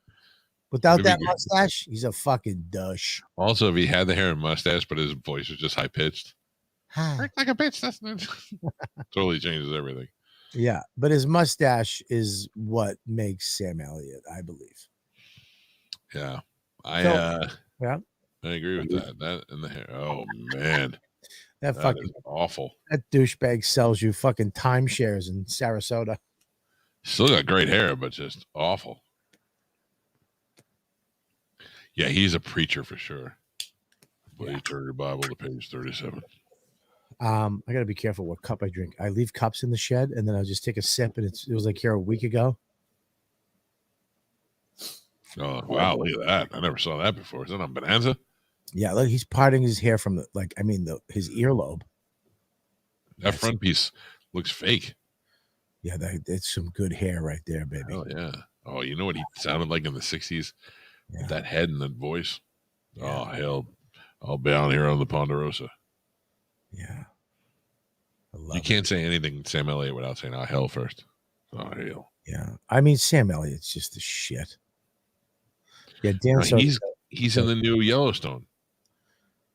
Without that mustache, he's a fucking douche. Also, if he had the hair and mustache, but his voice was just high pitched, like a bitch, that's not totally changes everything. Yeah, but his mustache is what makes Sam Elliott, I believe. Yeah, Yeah, I agree with that. That and the hair. Oh man, that fucking is awful. That douchebag sells you fucking timeshares in Sarasota. Still got great hair, but just awful. Yeah, he's a preacher for sure. Please turn your Bible to page 37. I gotta be careful what cup I drink. I leave cups in the shed and then I'll just take a sip, and it was like here a week ago. Oh wow, look at that. I never saw that before. Is that on Bonanza? Yeah, look, he's parting his hair from his earlobe. That front piece looks fake. Yeah, it's some good hair right there, baby. Oh yeah. Oh, you know what he sounded like in the 60s? Yeah. With that head and that voice. Yeah. Oh hell. I'll be down here on the Ponderosa. Yeah. You can't say anything Sam Elliott without saying "oh hell" first. Oh hell. Yeah. I mean, Sam Elliott's just the shit. Yeah, Dan. No, he's in the new Yellowstone.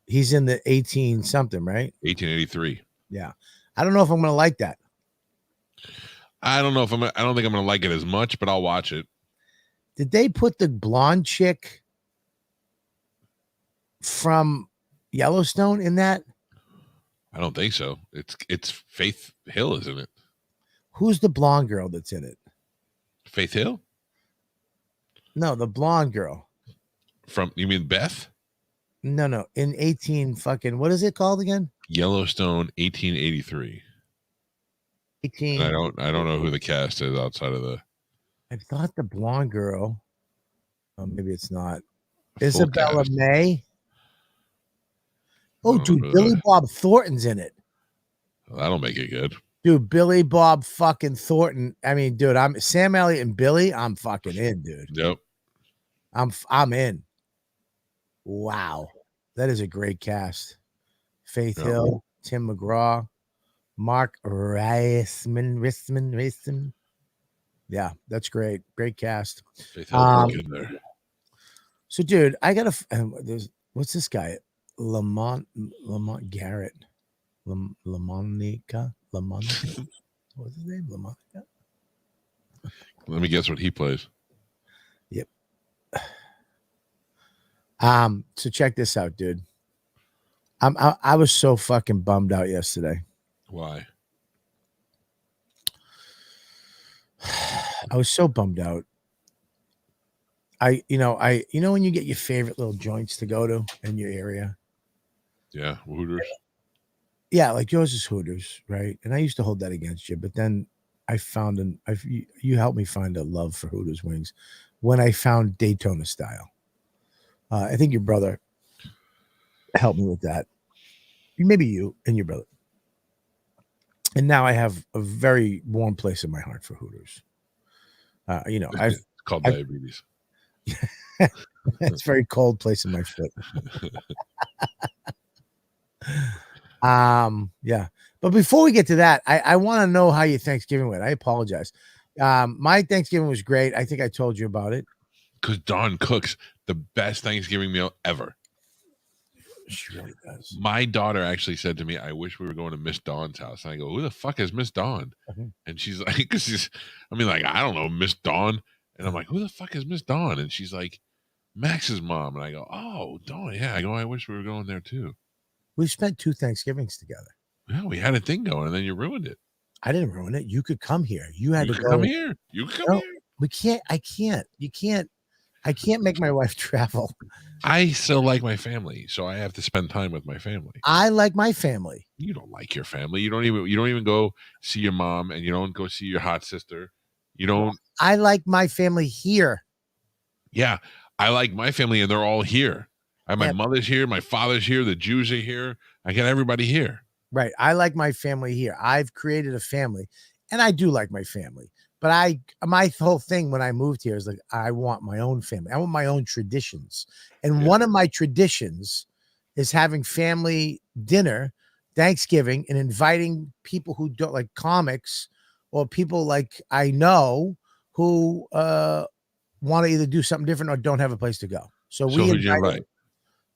He's in the 18 something, right? 1883. Yeah. I don't know if I'm gonna like that. I don't think I'm gonna like it as much, but I'll watch it. Did they put the blonde chick from Yellowstone in that? I don't think so. It's Faith Hill, isn't it? Who's the blonde girl that's in it? Faith Hill? No, the blonde girl. You mean Beth? No. In 18 fucking, what is it called again? Yellowstone 1883. 18. And I don't know who the cast is outside of the. I thought the blonde girl. Oh, maybe it's not. full Isabella cast. May. Oh, I don't dude, know Billy that. Bob Thornton's in it. That'll make it good. Dude, Billy Bob fucking Thornton. I mean, dude, I'm Sam Elliott and Billy. I'm fucking in, dude. Yep. I'm in. Wow, that is a great cast. Faith Yep. Hill, Tim McGraw, Mark Reisman. Yeah, that's great. Great cast. Faith Hill in there. So, dude, I gotta. What's this guy? Lamont Garrett. Lamonica. What's his name? Lamonica. Let me guess what he plays. Yep. So check this out, dude. I was so fucking bummed out yesterday. Why? I was so bummed out. You know when you get your favorite little joints to go to in your area? Yeah, Hooters. Yeah, like yours is Hooters, right? And I used to hold that against you, but then I found you helped me find a love for Hooters wings. when I found Daytona style. I think your brother helped me with that. Maybe you and your brother. And now I have a very warm place in my heart for Hooters. It's called diabetes. It's a very cold place in my foot. Yeah. But before we get to that, I want to know how your Thanksgiving went. I apologize. My Thanksgiving was great. I think I told you about it. Because Dawn cooks the best Thanksgiving meal ever. She really does. My daughter actually said to me, I wish we were going to Miss Dawn's house. And I go, who the fuck is Miss Dawn? And she's like, I don't know, Miss Dawn. And I'm like, who the fuck is Miss Dawn? And she's like, Max's mom. And I go, oh, Dawn, yeah. I go, I wish we were going there too. We spent 2 Thanksgivings together. Yeah, we had a thing going, and then you ruined it. I didn't ruin it. You could come here. You had to go. Come here. You could come here. We can't. I can't. You can't. I can't make my wife travel. I still like my family, so I have to spend time with my family. I like my family. You don't like your family. You don't even go see your mom, and you don't go see your hot sister. You don't. I like my family here. Yeah, I like my family, and they're all here. My mother's here, my father's here, the Jews are here. I got everybody here. Right. I like my family here. I've created a family, and I do like my family. But my whole thing when I moved here is like, I want my own family. I want my own traditions. And one of my traditions is having family dinner, Thanksgiving, and inviting people who don't like comics or people like I know who want to either do something different or don't have a place to go. So we invited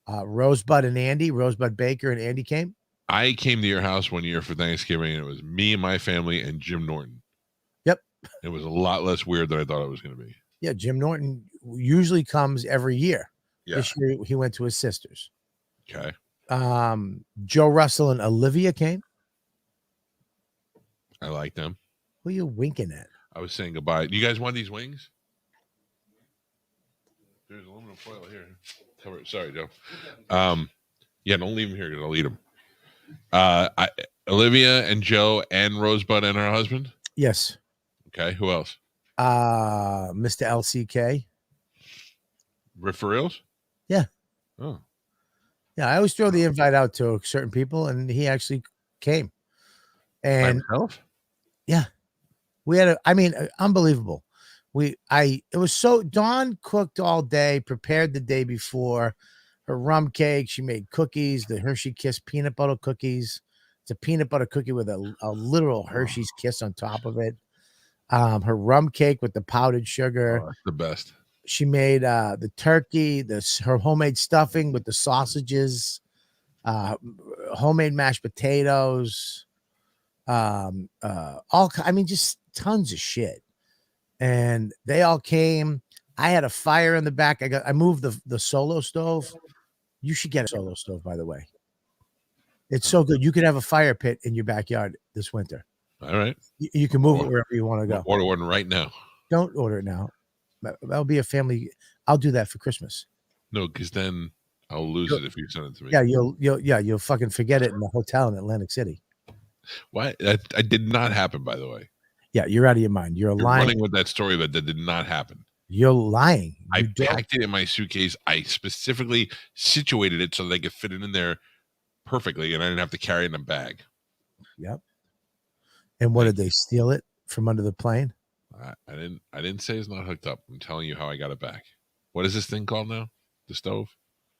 Rosebud and Andy, Rosebud Baker and Andy came. I came to your house one year for Thanksgiving, and it was me and my family and Jim Norton. Yep. It was a lot less weird than I thought it was going to be. Yeah, Jim Norton usually comes every year. Yeah. This year he went to his sister's. Okay. Joe Russell and Olivia came. I like them. Who are you winking at? I was saying goodbye. You guys want these wings? There's aluminum foil here. Cover it. Sorry, Joe. Yeah, don't leave them here because I'll eat them. Olivia and Joe and Rosebud and her husband. Yes. Okay. Who else? Mr. LCK. For reals? Yeah. Oh. Yeah, I always throw the invite out to certain people, and he actually came. And by himself? Yeah, we had unbelievable. It was so Dawn cooked all day, prepared the day before. Her rum cake, she made cookies, the Hershey Kiss peanut butter cookies. It's a peanut butter cookie with a literal Hershey's Kiss on top of it. Her rum cake with the powdered sugar. Oh, that's the best. She made the turkey, her homemade stuffing with the sausages, homemade mashed potatoes, just tons of shit. And they all came. I had a fire in the back. I moved the solo stove. You should get a solo stove, by the way. It's so good. You could have a fire pit in your backyard this winter. All right. You can move it wherever you want to go. Order one right now. Don't order it now. That'll be a family. I'll do that for Christmas. No, because then I'll lose it if you send it to me. Yeah, you'll fucking forget it in the hotel in Atlantic City. Why? I did not happen, by the way. Yeah, you're out of your mind. You're lying. Running with that story that did not happen. You're lying. I packed it in my suitcase. I specifically situated it so they could fit it in there perfectly, and I didn't have to carry it in a bag. Yep. And what did they steal it from under the plane? I didn't say it's not hooked up. I'm telling you how I got it back. What is this thing called now? The stove?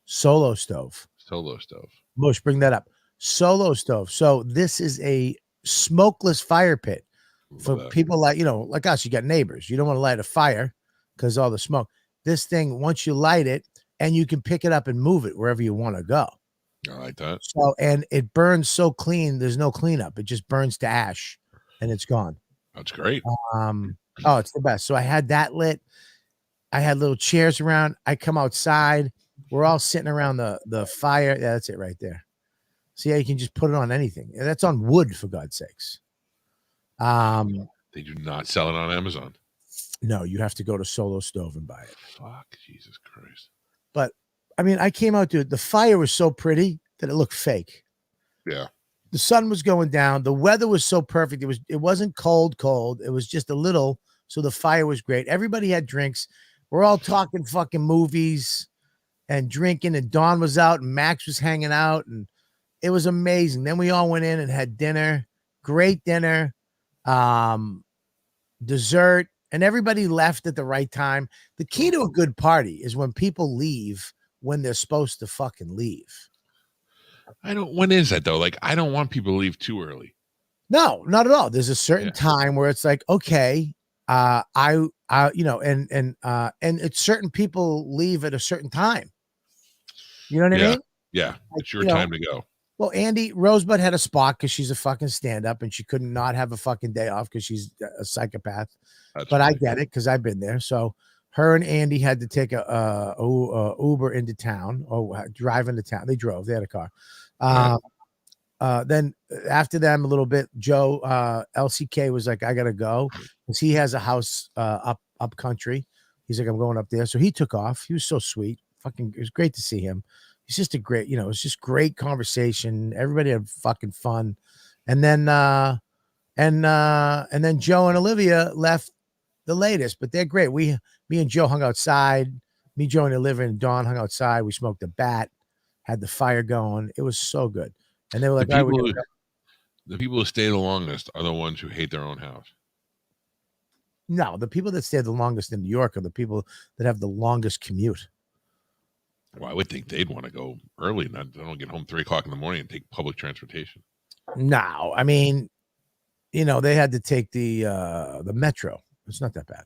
Solo stove. Solo stove. Bush, bring that up. Solo stove. So this is a smokeless fire pit for people like us. You got neighbors. You don't want to light a fire because all the smoke. This thing, once you light it, and you can pick it up and move it wherever you want to go. I like that. So, and it burns so clean. There's no cleanup. It just burns to ash, and it's gone. That's great. It's the best. So I had that lit. I had little chairs around. I come outside. We're all sitting around the fire. Yeah, that's it right there. See how you can just put it on anything. That's on wood, for God's sakes. They do not sell it on Amazon. No, you have to go to Solo Stove and buy it. Fuck, Jesus Christ. But I came out, dude. The fire was so pretty that it looked fake. Yeah. The sun was going down. The weather was so perfect. It wasn't cold. It was just a little. So the fire was great. Everybody had drinks. We're all talking fucking movies and drinking, and Dawn was out and Max was hanging out, and it was amazing. Then we all went in and had dinner, great dinner, dessert, and everybody left at the right time. The key to a good party is when people leave when they're supposed to fucking leave. When is that though? Like, I don't want people to leave too early. No, not at all. There's a certain time where it's like, okay, and it's certain people leave at a certain time. You know what I mean? Yeah, it's your time to go. Well, Andy Rosebud had a spot because she's a fucking stand-up and she couldn't not have a fucking day off because she's a psychopath. But I get it because I've been there. So her and Andy had to take a Uber into town or drive into town. They drove. They had a car. Then after them a little bit, Joe LCK was like, I gotta go because he has a house up country. He's like, I'm going up there. So he took off. He was so sweet. Fucking, it was great to see him. He's just a great, it's just great conversation. Everybody had fucking fun. And then Joe and Olivia left the latest, but they're great. Me and Joe hung outside. Me, Joe, and Olivia and Dawn hung outside. We smoked a bat, had the fire going. It was so good. And they were like, the people who stay the longest are the ones who hate their own house. No, the people that stay the longest in New York are the people that have the longest commute. Well, I would think they'd want to go early, they don't get home 3 o'clock in the morning and take public transportation. No, I mean, they had to take the metro. It's not that bad.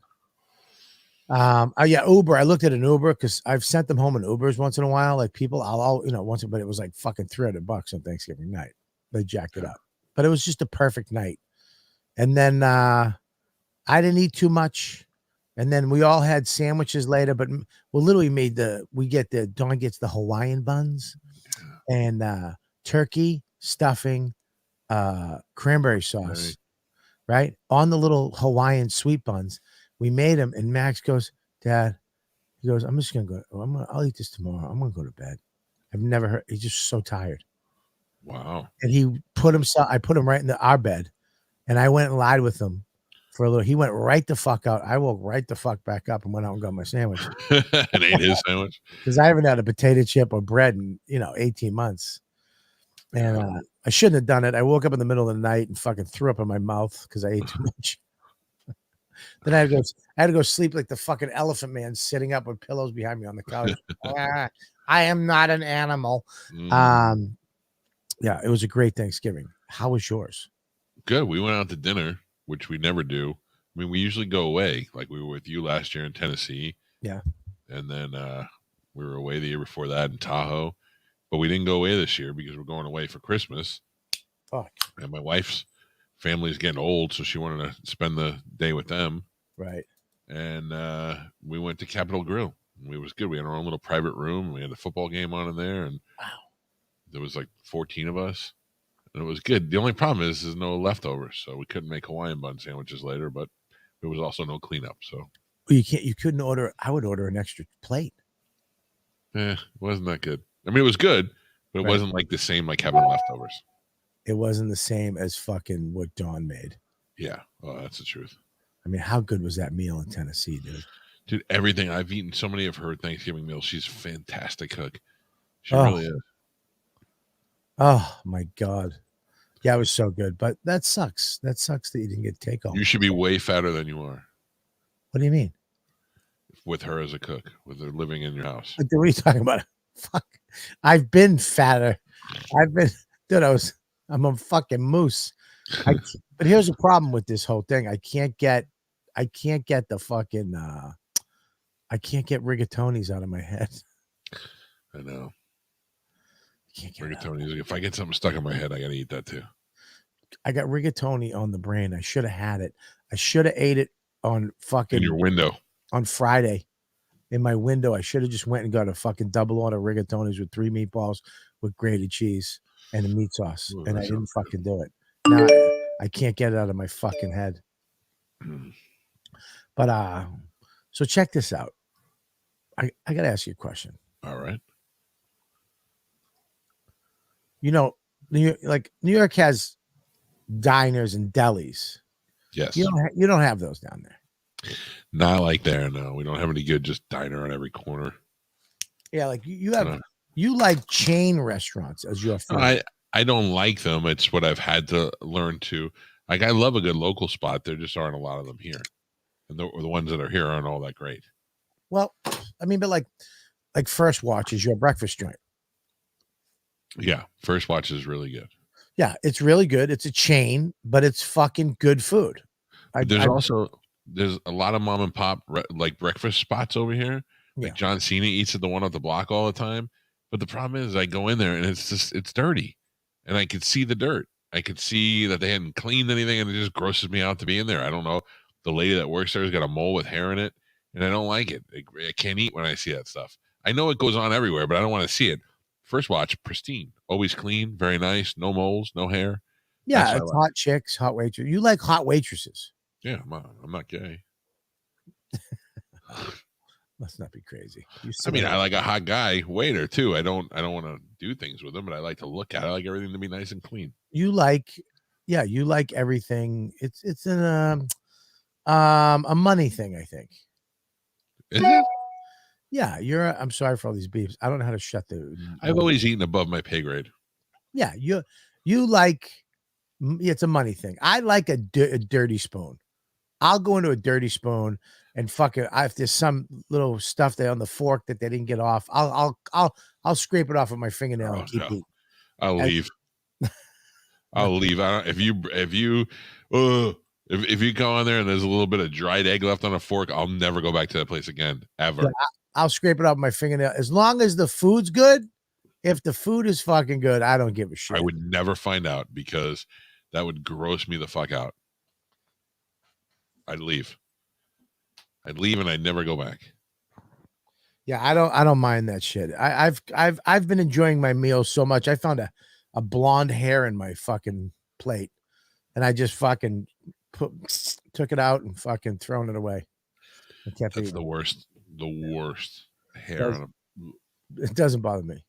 Uber. I looked at an Uber because I've sent them home in Ubers once in a while. Like people, but it was like fucking $300 on Thanksgiving night. They jacked it up, but it was just a perfect night. And then I didn't eat too much. And then we all had sandwiches later, but literally Dawn gets the Hawaiian buns and turkey stuffing, cranberry sauce, right? On the little Hawaiian sweet buns. We made them, and Max goes, Dad, he goes, I'm just going to go. I'll eat this tomorrow. I'm going to go to bed. I've never heard. He's just so tired. Wow. And I put him right in our bed, and I went and lied with him for a little. He went right the fuck out. I woke right the fuck back up and went out and got my sandwich. And ate his sandwich? Because I haven't had a potato chip or bread in, 18 months. And I shouldn't have done it. I woke up in the middle of the night and fucking threw up in my mouth because I ate too much. Then I had to go sleep like the fucking elephant man sitting up with pillows behind me on the couch. I am not an animal. Yeah, it was a great Thanksgiving. How was yours? Good. We went out to dinner, which we never do. I mean, we usually go away. Like we were with you last year in Tennessee. Yeah. And then we were away the year before that in Tahoe. But we didn't go away this year because we're going away for Christmas. Fuck. And my wife's family's getting old, so she wanted to spend the day with them. Right. And we went to Capitol Grill. It was good. We had our own little private room. We had a football game on in there, and there was like 14 of us, and it was good. The only problem is there's no leftovers, so we couldn't make Hawaiian bun sandwiches later. But there was also no cleanup. So you couldn't order. I would order an extra plate. It wasn't that good. I mean, it was good, but it wasn't like the same like having leftovers. It wasn't the same as fucking what Dawn made. Yeah. Oh, that's the truth. I mean, how good was that meal in Tennessee, dude? Dude, everything. I've eaten so many of her Thanksgiving meals. She's a fantastic cook. She really is. Oh, my God. Yeah, it was so good. But that sucks. That sucks that you didn't get takeoff. You should be way fatter than you are. What do you mean? With her as a cook, with her living in your house. What are you talking about? Fuck. I've been fatter. I'm a fucking moose. But here's the problem with this whole thing. I can't get the fucking I can't get rigatonis out of my head. I know. Rigatonis. If I get something stuck in my head, I gotta eat that too. I got rigatoni on the brain. I should have had it. I should have ate it on fucking in your window on Friday. In my window, I should have just went and got a fucking double order rigatonis with 3 meatballs with grated cheese and a meat sauce, and I didn't fucking do it. Now I can't get it out of my fucking head. But so check this out. I gotta ask you a question. All right. New York has diners and delis. Yes. You don't have those down there. Not like there. No, we don't have any good just diner on every corner. Yeah, like you like chain restaurants as your favorite. I don't like them. It's what I've had to learn to. Like I love a good local spot. There just aren't a lot of them here, and the ones that are here aren't all that great. Well, I mean, but like First Watch is your breakfast joint. Yeah, First Watch is really good. Yeah, it's really good. It's a chain, but it's fucking good food. There's a lot of mom and pop like breakfast spots over here. Like Yeah. John Cena eats at the one up the block all the time. But the problem is I go in there and it's dirty. And I could see the dirt. I could see that they hadn't cleaned anything, and it just grosses me out to be in there. I don't know. The lady that works there has got a mole with hair in it, and I don't like it. I can't eat when I see that stuff. I know it goes on everywhere, but I don't want to see it. First Watch, pristine, always clean, very nice, no moles, no hair. Yeah, it's hot chicks, hot waitresses. You like hot waitresses. Yeah, I'm not gay. Let's not be crazy. I mean, I like a hot guy waiter too. I don't want to do things with him, but I like to look at it. I like everything to be nice and clean. You like everything. It's a money thing, I think. Is it? Yeah, I'm sorry for all these beeps. I don't know how to shut the. I've always eaten above my pay grade. Yeah, you like. It's a money thing. I like a dirty spoon. I'll go into a dirty spoon and fuck it. If there's some little stuff there on the fork that they didn't get off, I'll scrape it off with my fingernail and keep eating. I'll leave. I'll leave. If you go in there and there's a little bit of dried egg left on a fork, I'll never go back to that place again, ever. Yeah, I'll scrape it off with my fingernail as long as the food's good. If the food is fucking good, I don't give a shit. I would never find out because that would gross me the fuck out. I'd leave and I'd never go back. Yeah, I don't mind that shit. I've been enjoying my meal so much. I found a blonde hair in my fucking plate, and I just fucking took it out and fucking thrown it away. That's eating. The worst hair. It doesn't bother me.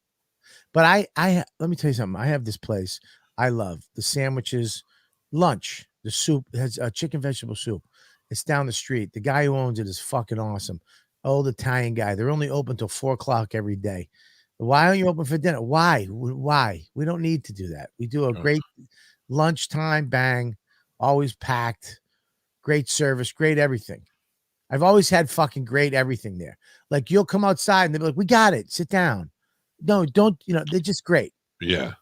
But I let me tell you something. I have this place I love. The sandwiches, lunch, the soup has a chicken vegetable soup. It's down the street. The guy who owns it is fucking awesome. Old Italian guy. They're only open till 4:00 every day. Why aren't you open for dinner? Why? We don't need to do that. We do a great lunchtime, bang, always packed, great service, great everything. I've always had fucking great everything there. Like you'll come outside and they'll be like, we got it. Sit down. No, don't, they're just great. Yeah.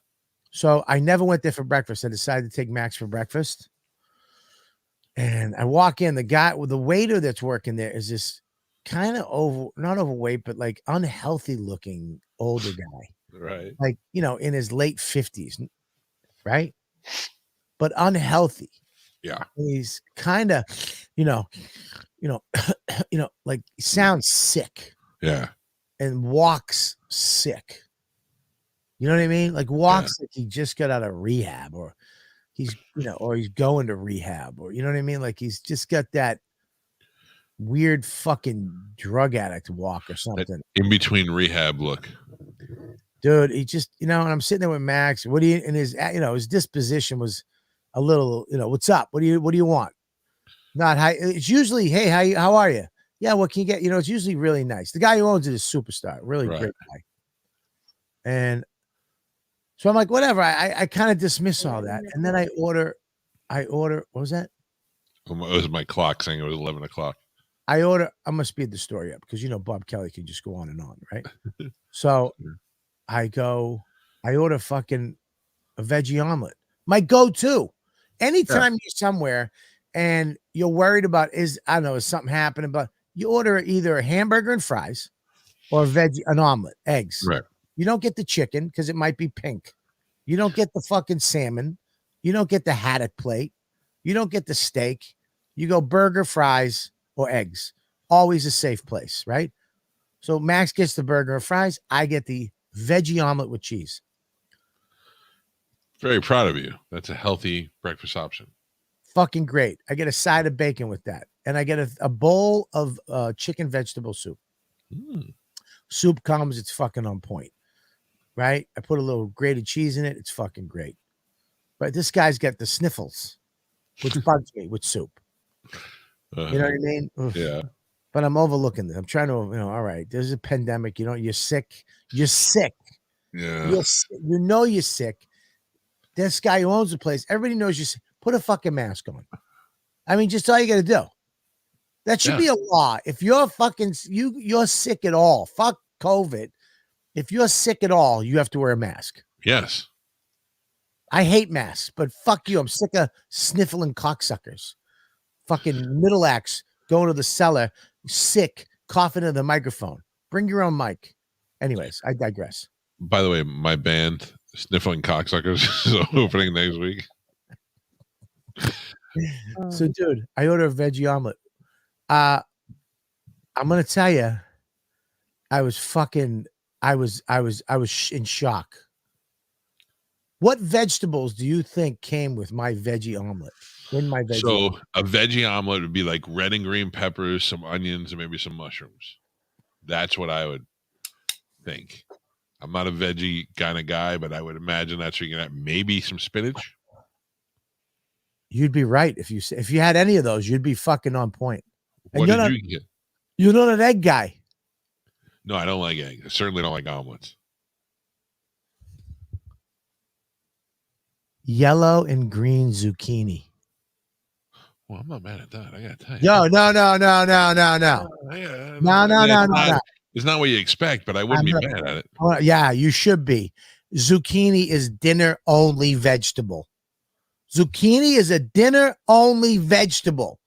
So I never went there for breakfast. I decided to take Max for breakfast. And I walk in, the waiter that's working there is this kind of not overweight, but like unhealthy looking older guy. Right. Like, in his late 50s. Right. But unhealthy. Yeah. He's kind of, like sounds sick. Yeah. And walks sick. You know what I mean? Like walks like he just got out of rehab, or he's going to rehab, or you know what I mean? Like he's just got that weird fucking drug addict walk or something. That in between rehab look. Dude, he just, and I'm sitting there with Max. What do you, and his disposition was a little, what's up? What do you want? Not hi. It's usually, hey, how are you? Yeah, what can you get? It's usually really nice. The guy who owns it is superstar, really great guy. And so I'm like, whatever. I kind of dismiss all that. And then I order, what was that? It was my clock saying it was 11 o'clock. I'm going to speed the story up because, Bob Kelly can just go on and on, right? So I order fucking a veggie omelet. My go-to. Anytime you're somewhere and you're worried about, is something happening, but you order either a hamburger and fries or an omelet, eggs. Right. You don't get the chicken because it might be pink. You don't get the fucking salmon. You don't get the haddock plate. You don't get the steak. You go burger, fries, or eggs. Always a safe place, right? So Max gets the burger and fries. I get the veggie omelet with cheese. Very proud of you. That's a healthy breakfast option. Fucking great. I get a side of bacon with that. And I get a bowl of chicken vegetable soup. Soup comes, it's fucking on point. Right? I put a little grated cheese in it. It's fucking great. But this guy's got the sniffles, which bugs me with soup. You know what I mean? Oof. Yeah. But I'm overlooking this. I'm trying to, all right, there's a pandemic. You're sick. You're sick. Yeah. You're sick. This guy who owns the place, everybody knows you're sick. Put a fucking mask on. I mean, just all you got to do. That should be a law. If you're you're sick at all, fuck COVID. If you're sick at all, you have to wear a mask. Yes. I hate masks, but fuck you. I'm sick of sniffling cocksuckers. Fucking middle acts going to the cellar, sick, coughing into the microphone. Bring your own mic. Anyways, I digress. By the way, my band, Sniffling Cocksuckers, is opening next week. So, dude, I ordered a veggie omelet. I'm gonna tell you, I was in shock. What vegetables do you think came with my veggie omelet? In my veggie omelet? A veggie omelet would be like red and green peppers, some onions, and maybe some mushrooms. That's what I would think. I'm not a veggie kind of guy, but I would imagine that's what you're gonna have. Maybe some spinach. You'd be right if you had any of those. You'd be fucking on point. What did you get? You're not an egg guy. No, I don't like eggs. I certainly don't like omelets. Yellow and green zucchini. Well, I'm not mad at that. I gotta tell you. No. No. It's not what you expect, but I wouldn't be mad at it. Yeah, you should be. Zucchini is dinner only vegetable. Zucchini is a dinner only vegetable.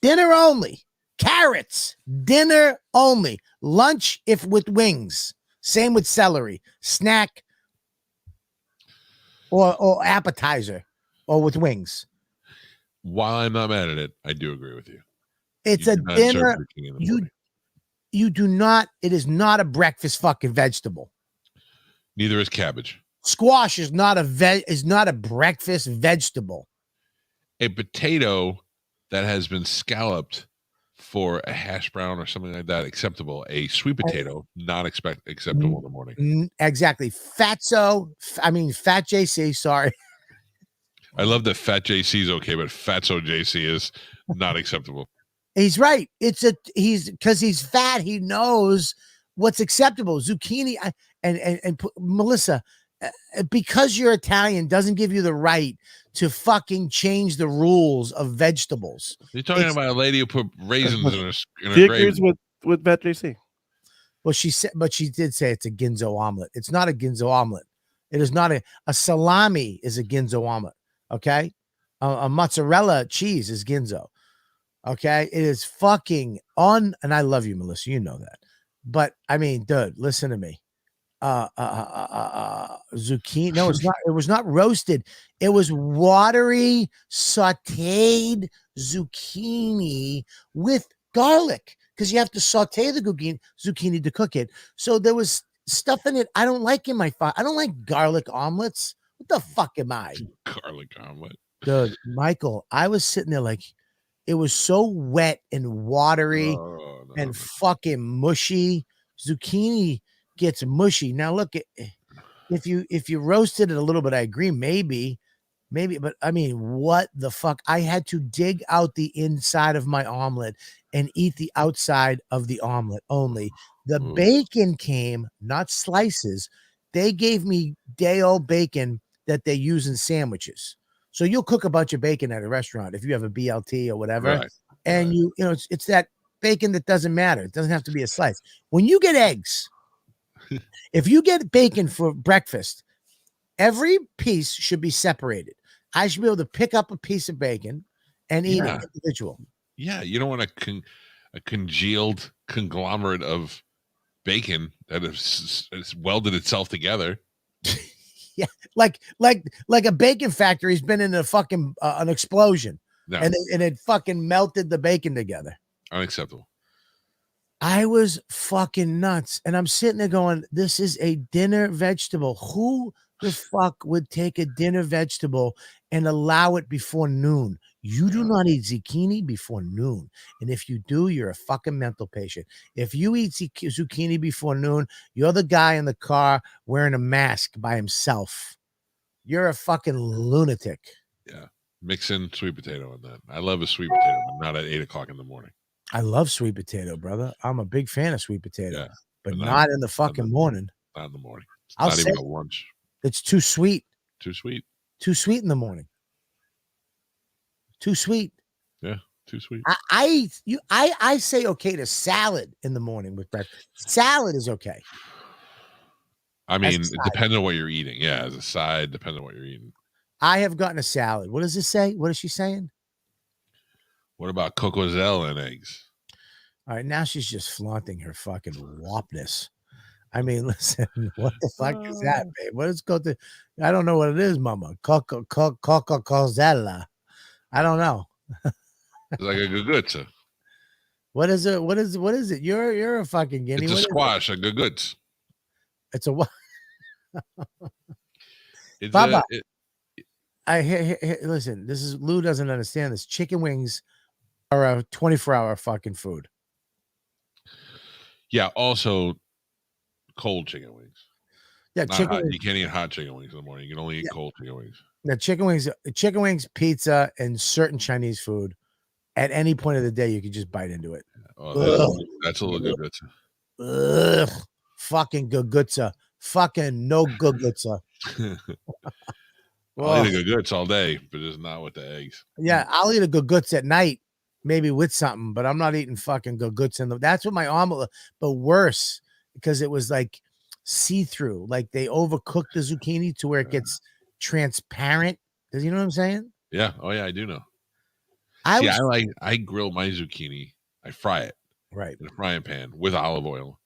Dinner only. Carrots, dinner only. Lunch if with wings. Same with celery. Snack or appetizer or with wings. While I'm not mad at it, I do agree with you. It's a dinner. You do not. It is not a breakfast fucking vegetable. Neither is cabbage. Squash is not a breakfast vegetable. A potato that has been scalloped for a hash brown or something like that, acceptable. A sweet potato, not acceptable in the morning. Exactly. Fat JC, sorry. I love that Fat JC is okay, but Fatso JC is not acceptable. He's right. He's because he's fat. He knows what's acceptable. Zucchini and Melissa, because you're Italian doesn't give you the right to fucking change the rules of vegetables. You're talking about a lady who put raisins in her She agrees with Vet JC. Well, she did say it's a ginzo omelet. It's not a ginzo omelet. It is not a salami is a ginzo omelet. Okay. A mozzarella cheese is ginzo. Okay. It is fucking and I love you, Melissa. You know that. But I mean, dude, listen to me. Zucchini. No, it's not. It was not roasted. It was watery, sauteed zucchini with garlic because you have to saute the zucchini to cook it. So there was stuff in it I don't like in my I don't like garlic omelets. What the fuck am I? Garlic omelet. Dude, Michael, I was sitting there like it was so wet and watery and fucking mushy. Zucchini gets mushy. Now look, if you roasted it a little bit, I agree, maybe, but I mean, what the fuck? I had to dig out the inside of my omelet and eat the outside of the omelet only. The bacon came, not slices. They gave me day-old bacon that they use in sandwiches. So you'll cook a bunch of bacon at a restaurant if you have a BLT or whatever, right. and you know it's that bacon that doesn't matter. It doesn't have to be a slice. When you get eggs, if you get bacon for breakfast, every piece should be separated. I should be able to pick up a piece of bacon and eat it individual. Yeah, you don't want a congealed conglomerate of bacon that has welded itself together. Yeah, like a bacon factory's been in a fucking an explosion, and it fucking melted the bacon together. Unacceptable. I was fucking nuts, and I'm sitting there going, "This is a dinner vegetable. Who the fuck would take a dinner vegetable and allow it before noon? You do not eat zucchini before noon, and if you do, you're a fucking mental patient. If you eat zucchini before noon, you're the guy in the car wearing a mask by himself. You're a fucking lunatic." Yeah. Mix in sweet potato in that. I love a sweet potato, but not at 8 o'clock in the morning. I love sweet potato, brother. I'm a big fan of sweet potato, Yeah, but but not in the fucking morning. Not in the morning. It's I'll not say even a lunch. it's too sweet. Too sweet. Too sweet in the morning. Too sweet. Yeah, too sweet. I say okay to salad in the morning with breakfast. Salad is okay. I mean, it depends on what you're eating. Yeah, as a side, depends on what you're eating. I have gotten a salad. What does it say? What is she saying? What about cocozelle and eggs? All right, now she's just flaunting her fucking wopness. I mean, listen, what the fuck is that, babe? What is go to? I don't know what it is, mama. Cocozella. I don't know. It's like a gugutza. What is it? What is it? You're a fucking guinea. It's a What is squash, a gugutz. It's a what? It's Baba. Listen, this is Lou doesn't understand this. Chicken wings are a 24-hour fucking food. Yeah, also cold chicken wings. Yeah, you can't eat hot chicken wings in the morning. You can only eat cold chicken wings. Now, chicken wings, pizza, and certain Chinese food. At any point of the day, you could just bite into it. Oh, that's a little good. Ugh, fucking gugutza. Fucking no gugutza. I'll eat a gugutz all day, but just not with the eggs. Yeah, I'll eat a gugutz at night, maybe with something, but I'm not eating fucking gugutz in the. That's what my omelet. But worse, because it was like see-through, like they overcooked the zucchini to where it gets transparent. Does you know what I'm saying? Yeah. Oh yeah, I do know. I grill my zucchini. I fry it in a frying pan with olive oil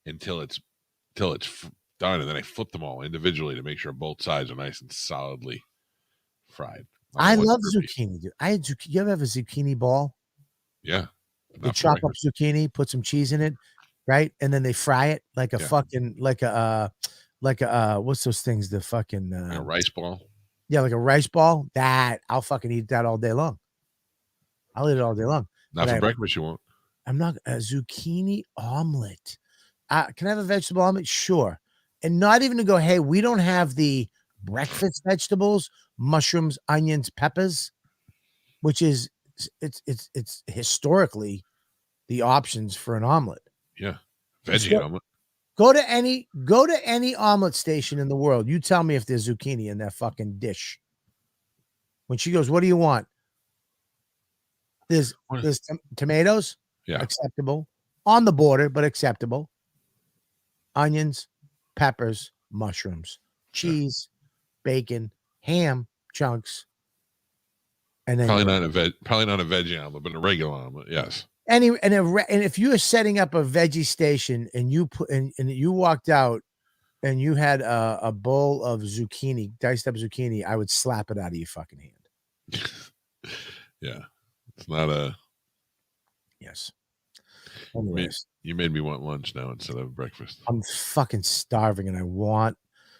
until it's done, and then I flip them all individually to make sure both sides are nice and solidly fried. I love zucchini, dude. You ever have a zucchini ball? Yeah. They chop up zucchini, put some cheese in it, right? And then they fry it like a fucking what's those things? The fucking a rice ball. Yeah, like a rice ball. That I'll fucking eat that all day long. I'll eat it all day long. Not for breakfast, you won't. I'm not a zucchini omelet. Can I have a vegetable omelet? Sure. And not even to go, hey, we don't have the breakfast vegetables, mushrooms, onions, peppers, which is it's historically the options for an omelet. Yeah. Veggie omelet. Go to any omelet station in the world. You tell me if there's zucchini in that fucking dish. When she goes, what do you want? There's tomatoes. Yeah. Acceptable. On the border, but acceptable. Onions, peppers, mushrooms, cheese, bacon, ham chunks, and then probably not a veggie omelet, but a regular omelet. Yes. And if you are setting up a veggie station and you put and you walked out and you had a bowl of zucchini, diced up zucchini, I would slap it out of your fucking hand. Yeah, it's not a. Yes. Anyways. You made me want lunch now instead of breakfast. I'm fucking starving and I want.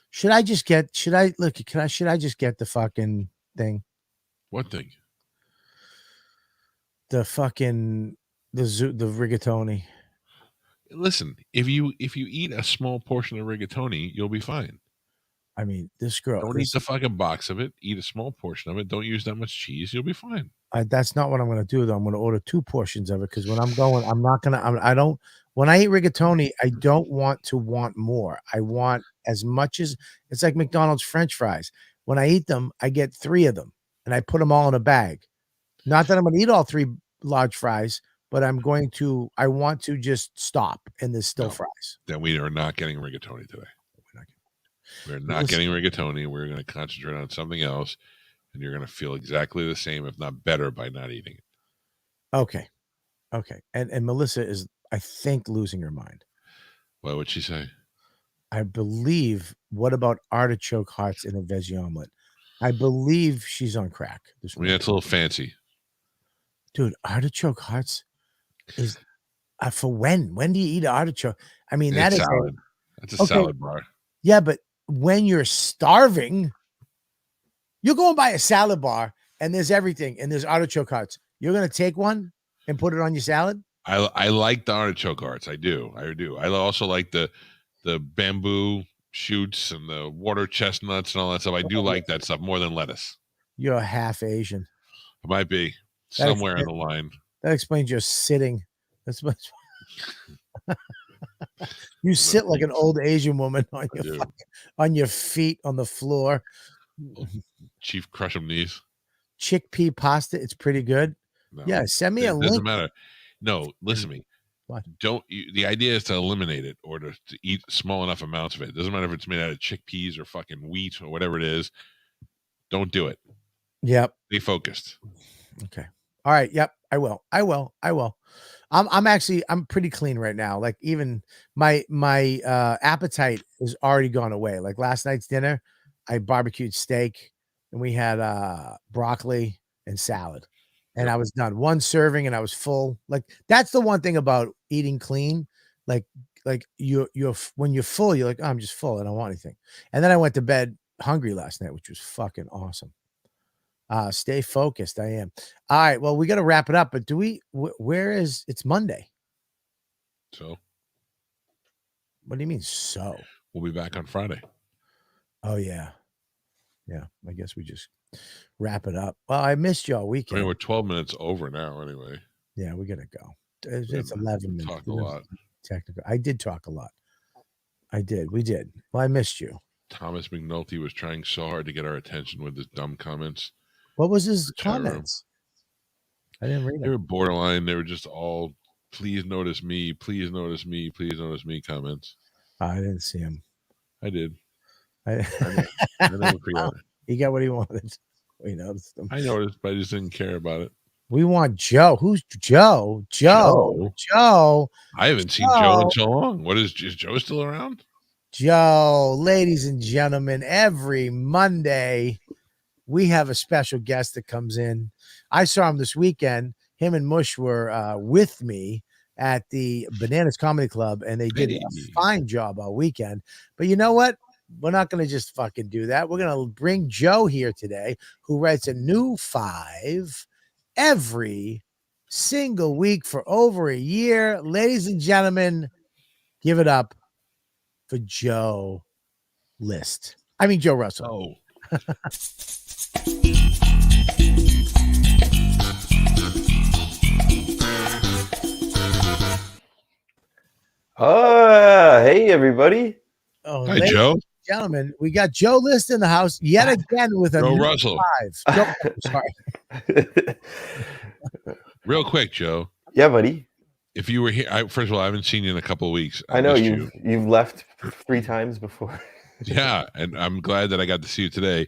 Should I just get the fucking thing? What thing? The fucking the rigatoni. Listen, if you eat a small portion of rigatoni, you'll be fine. I mean, this girl. Don't eat the fucking box of it. Eat a small portion of it. Don't use that much cheese. You'll be fine. That's not what I'm going to do, though. I'm going to order 2 portions of it because when I'm going, I'm not going to. I don't. When I eat rigatoni, I don't want to want more. I want as much as it's like McDonald's French fries. When I eat them, I get 3 of them and I put them all in a bag. Not that I'm going to eat all 3 large fries, but I want to just stop and there's still fries. Then we are not getting rigatoni today. We're not getting rigatoni. We're going to concentrate on something else, and you're going to feel exactly the same, if not better, by not eating it. Okay. And Melissa is, I think, losing her mind. What would she say? I believe. What about artichoke hearts in a veggie omelet? I believe she's on crack. It's a little fancy, dude. Artichoke hearts is for when? When do you eat artichoke? I mean, that is salad. That's a salad bar. Yeah, but when you're starving, you're going by a salad bar and there's everything and there's artichoke hearts. You're going to take one and put it on your salad? I like the artichoke hearts. I do. I also like the bamboo shoots and the water chestnuts and all that stuff. I do like that stuff more than lettuce. You're half Asian. It might be That somewhere in explains, the line. that explains your sitting. That's much. You sit like an old Asian woman on I your do. on your feet on the floor. Chief Crush'em knees. Chickpea pasta. It's pretty good. No, Yeah, send me a it doesn't link. matter. No, listen to me. What? The idea is to eliminate it or to eat small enough amounts of it. It doesn't matter if it's made out of chickpeas or fucking wheat or whatever it is. Don't do it. Yep. Be focused. Okay. All right. Yep. I will. I'm pretty clean right now. Like even my appetite has already gone away. Like last night's dinner, I barbecued steak and we had broccoli and salad. And I was done. One serving and I was full. Like that's the one thing about eating clean. Like you're when you're full, you're like, oh, I'm just full. I don't want anything. And then I went to bed hungry last night, which was fucking awesome. Stay focused. I am. All right. Well, we got to wrap it up, but it's Monday. So What do you mean? So we'll be back on Friday. oh yeah. Yeah. I guess we just wrap it up. Well, I missed you all I weekend. mean, we're 12 minutes over now anyway. Yeah, we gotta go. It's 11 minutes. Talked a lot. Technical. I did talk a lot. We did. Well, I missed you. Thomas McNulty was trying so hard to get our attention with his dumb comments. What was his Chat room. comments? I didn't read They it. were borderline. They were just all, please notice me, please notice me, please notice me comments. I didn't see him. I did. I never forgot. He got what he wanted. We noticed him. I noticed, but I just didn't care about it. We want Joe. Who's Joe? Joe. I haven't seen Joe in so long. Is Joe still around? Joe, ladies and gentlemen, every Monday we have a special guest that comes in. I saw him this weekend. Him and Mush were with me at the Bananas Comedy Club, and they did a fine job all weekend. But you know what? We're not going to just fucking do that. We're going to bring Joe here today, who writes a new 5 every single week for over a year. Ladies and gentlemen, give it up for Joe List. I mean, Joe Russell. Oh. Hey, everybody. Oh, hi, Joe. Gentlemen, we got Joe List in the house yet again with a Joe new Russell. 5. Joe, sorry. Real quick, Joe. Yeah, buddy. If you were here, first of all, I haven't seen you in a couple of weeks. I know you've left 3 times before. Yeah, and I'm glad that I got to see you today.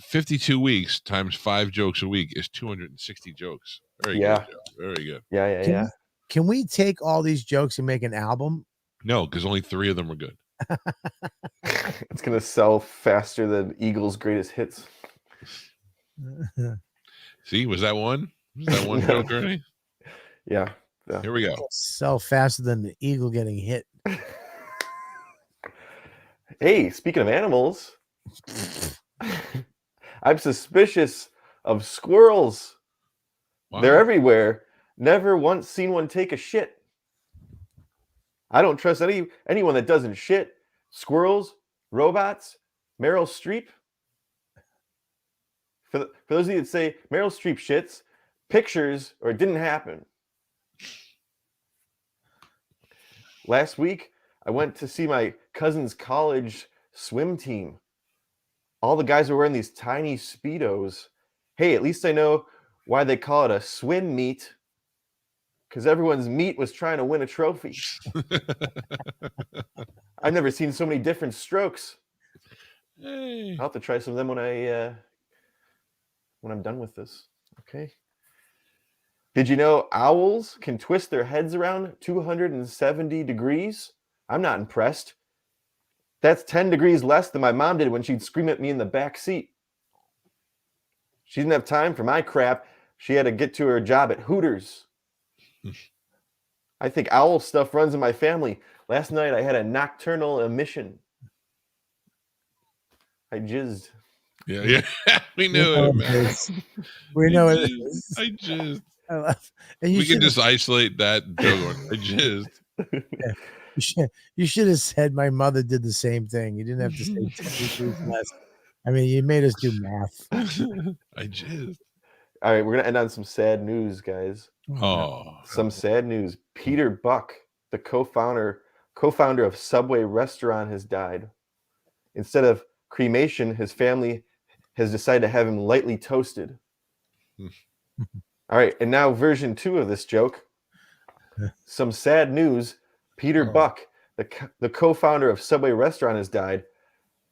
52 weeks times 5 jokes a week is 260 jokes. Very good, Joe. Very good. Yeah. Can we take all these jokes and make an album? No, because only 3 of them were good. It's gonna sell faster than Eagles' greatest hits. See, was that one? Was that one joke already? Yeah. Here we go. Sell faster than the eagle getting hit. Hey, speaking of animals, I'm suspicious of squirrels. Wow. They're everywhere. Never once seen one take a shit. I don't trust anyone that doesn't shit. Squirrels, robots, Meryl Streep. For those of you that say Meryl Streep shits, pictures or it didn't happen. Last week, I went to see my cousin's college swim team. All the guys were wearing these tiny Speedos. Hey, at least I know why they call it a swim meet. Because everyone's meat was trying to win a trophy. I've never seen so many different strokes. Hey. I'll have to try some of them when I'm done with this. Okay. Did you know owls can twist their heads around 270 degrees? I'm not impressed. That's 10 degrees less than my mom did when she'd scream at me in the back seat. She didn't have time for my crap. She had to get to her job at Hooters. I think owl stuff runs in my family. Last night I had a nocturnal emission. I jizzed. Yeah. We knew it, man. We know it is. I jizzed. I love, and We can just isolate that joke. I jizzed. Yeah. You should have said my mother did the same thing. You didn't have to say 10 degrees less. I mean, you made us do math. I just. All right, we're gonna end on some sad news, guys. Oh, Some sad news. Peter Buck, the co-founder of Subway restaurant, has died. Instead of cremation, his family has decided to have him lightly toasted. All right, and now version 2 of this joke. Some sad news. Peter Buck, the co-founder of Subway restaurant, has died.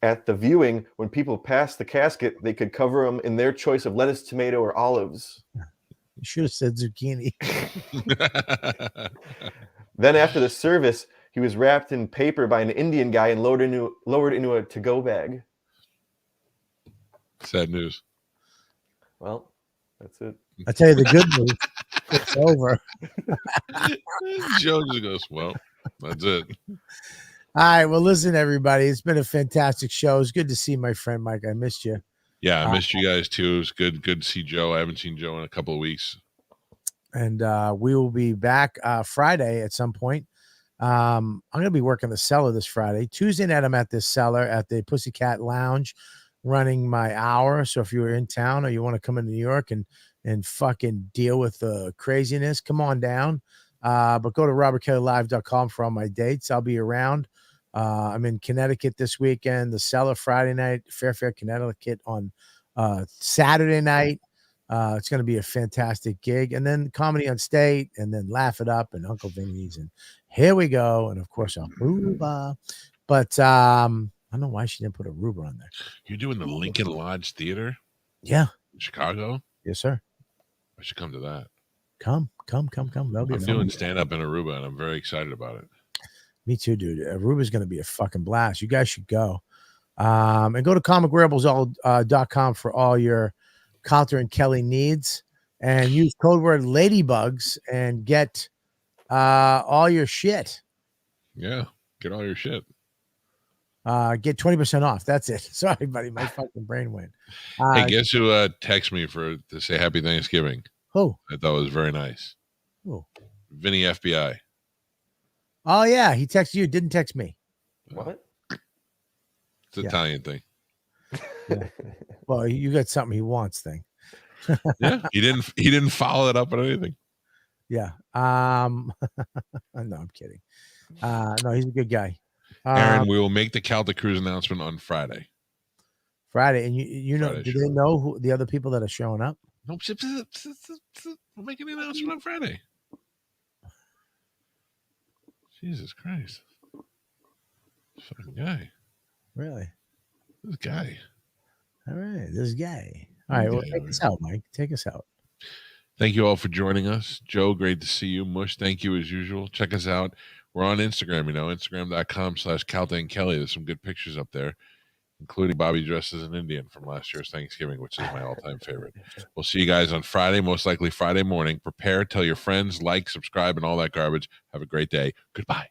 At the viewing, when people passed the casket, they could cover them in their choice of lettuce, tomato, or olives. You should have said zucchini. Then after the service, he was wrapped in paper by an Indian guy and lowered into a to-go bag. sad news. Well, that's it. I tell you the good news. It's over. Joe just goes, well, that's it. All right. Well, listen, everybody. It's been a fantastic show. It's good to see my friend Mike. I missed you. Yeah, I missed you guys too. It was good to see Joe. I haven't seen Joe in a couple of weeks. And we will be back Friday at some point. I'm going to be working the cellar this Friday. Tuesday night, I'm at this cellar at the Pussycat Lounge running my hour. So if you're in town or you want to come into New York and fucking deal with the craziness, come on down. But go to robertkellylive.com for all my dates. I'll be around. I'm in Connecticut this weekend, the cellar Friday night, Fairfield, Connecticut on Saturday night. It's going to be a fantastic gig. And then Comedy on State, and then Laugh It Up and Uncle Vinny's. And here we go. And of course, Aruba. But I don't know why she didn't put Aruba on there. You're doing the Lincoln Lodge Theater Yeah. in Chicago? Yes, sir. I should come to that. Come. That'll be I'm fun. doing stand-up in Aruba, and I'm very excited about it. Me too, dude. Aruba's going to be a fucking blast. You guys should go. And go to comicwearables.com for all your Calta and Kelly needs, and use code word ladybugs and get all your shit. Yeah, get all your shit. Get 20% off. That's it. Sorry, buddy. My fucking brain went. Hey, guess who texted me to say Happy Thanksgiving? Who? I thought it was very nice. Who? Vinny FBI. Oh, yeah. He texted you. Didn't text me. What? It's an Italian thing. Yeah. Well, you got something he wants thing. Yeah, he didn't follow it up on anything. Yeah. No, I'm kidding. No, he's a good guy. Aaron, we will make the Calta Cruise announcement on Friday. Friday, and you know, Friday do show. they know who the other people that are showing up? Nope. We'll make an announcement on Friday. Jesus Christ. Fucking guy. Really? This guy. All right, this guy. All right, well, take us out, Mike. Take us out. Thank you all for joining us. Joe, great to see you. Mush, thank you as usual. Check us out. We're on Instagram, Instagram.com/Calta and Kelly. There's some good pictures up there, including Bobby dressed as an Indian from last year's Thanksgiving, which is my all-time favorite. We'll see you guys on Friday, most likely Friday morning. Prepare, tell your friends, like, subscribe, and all that garbage. Have a great day. Goodbye.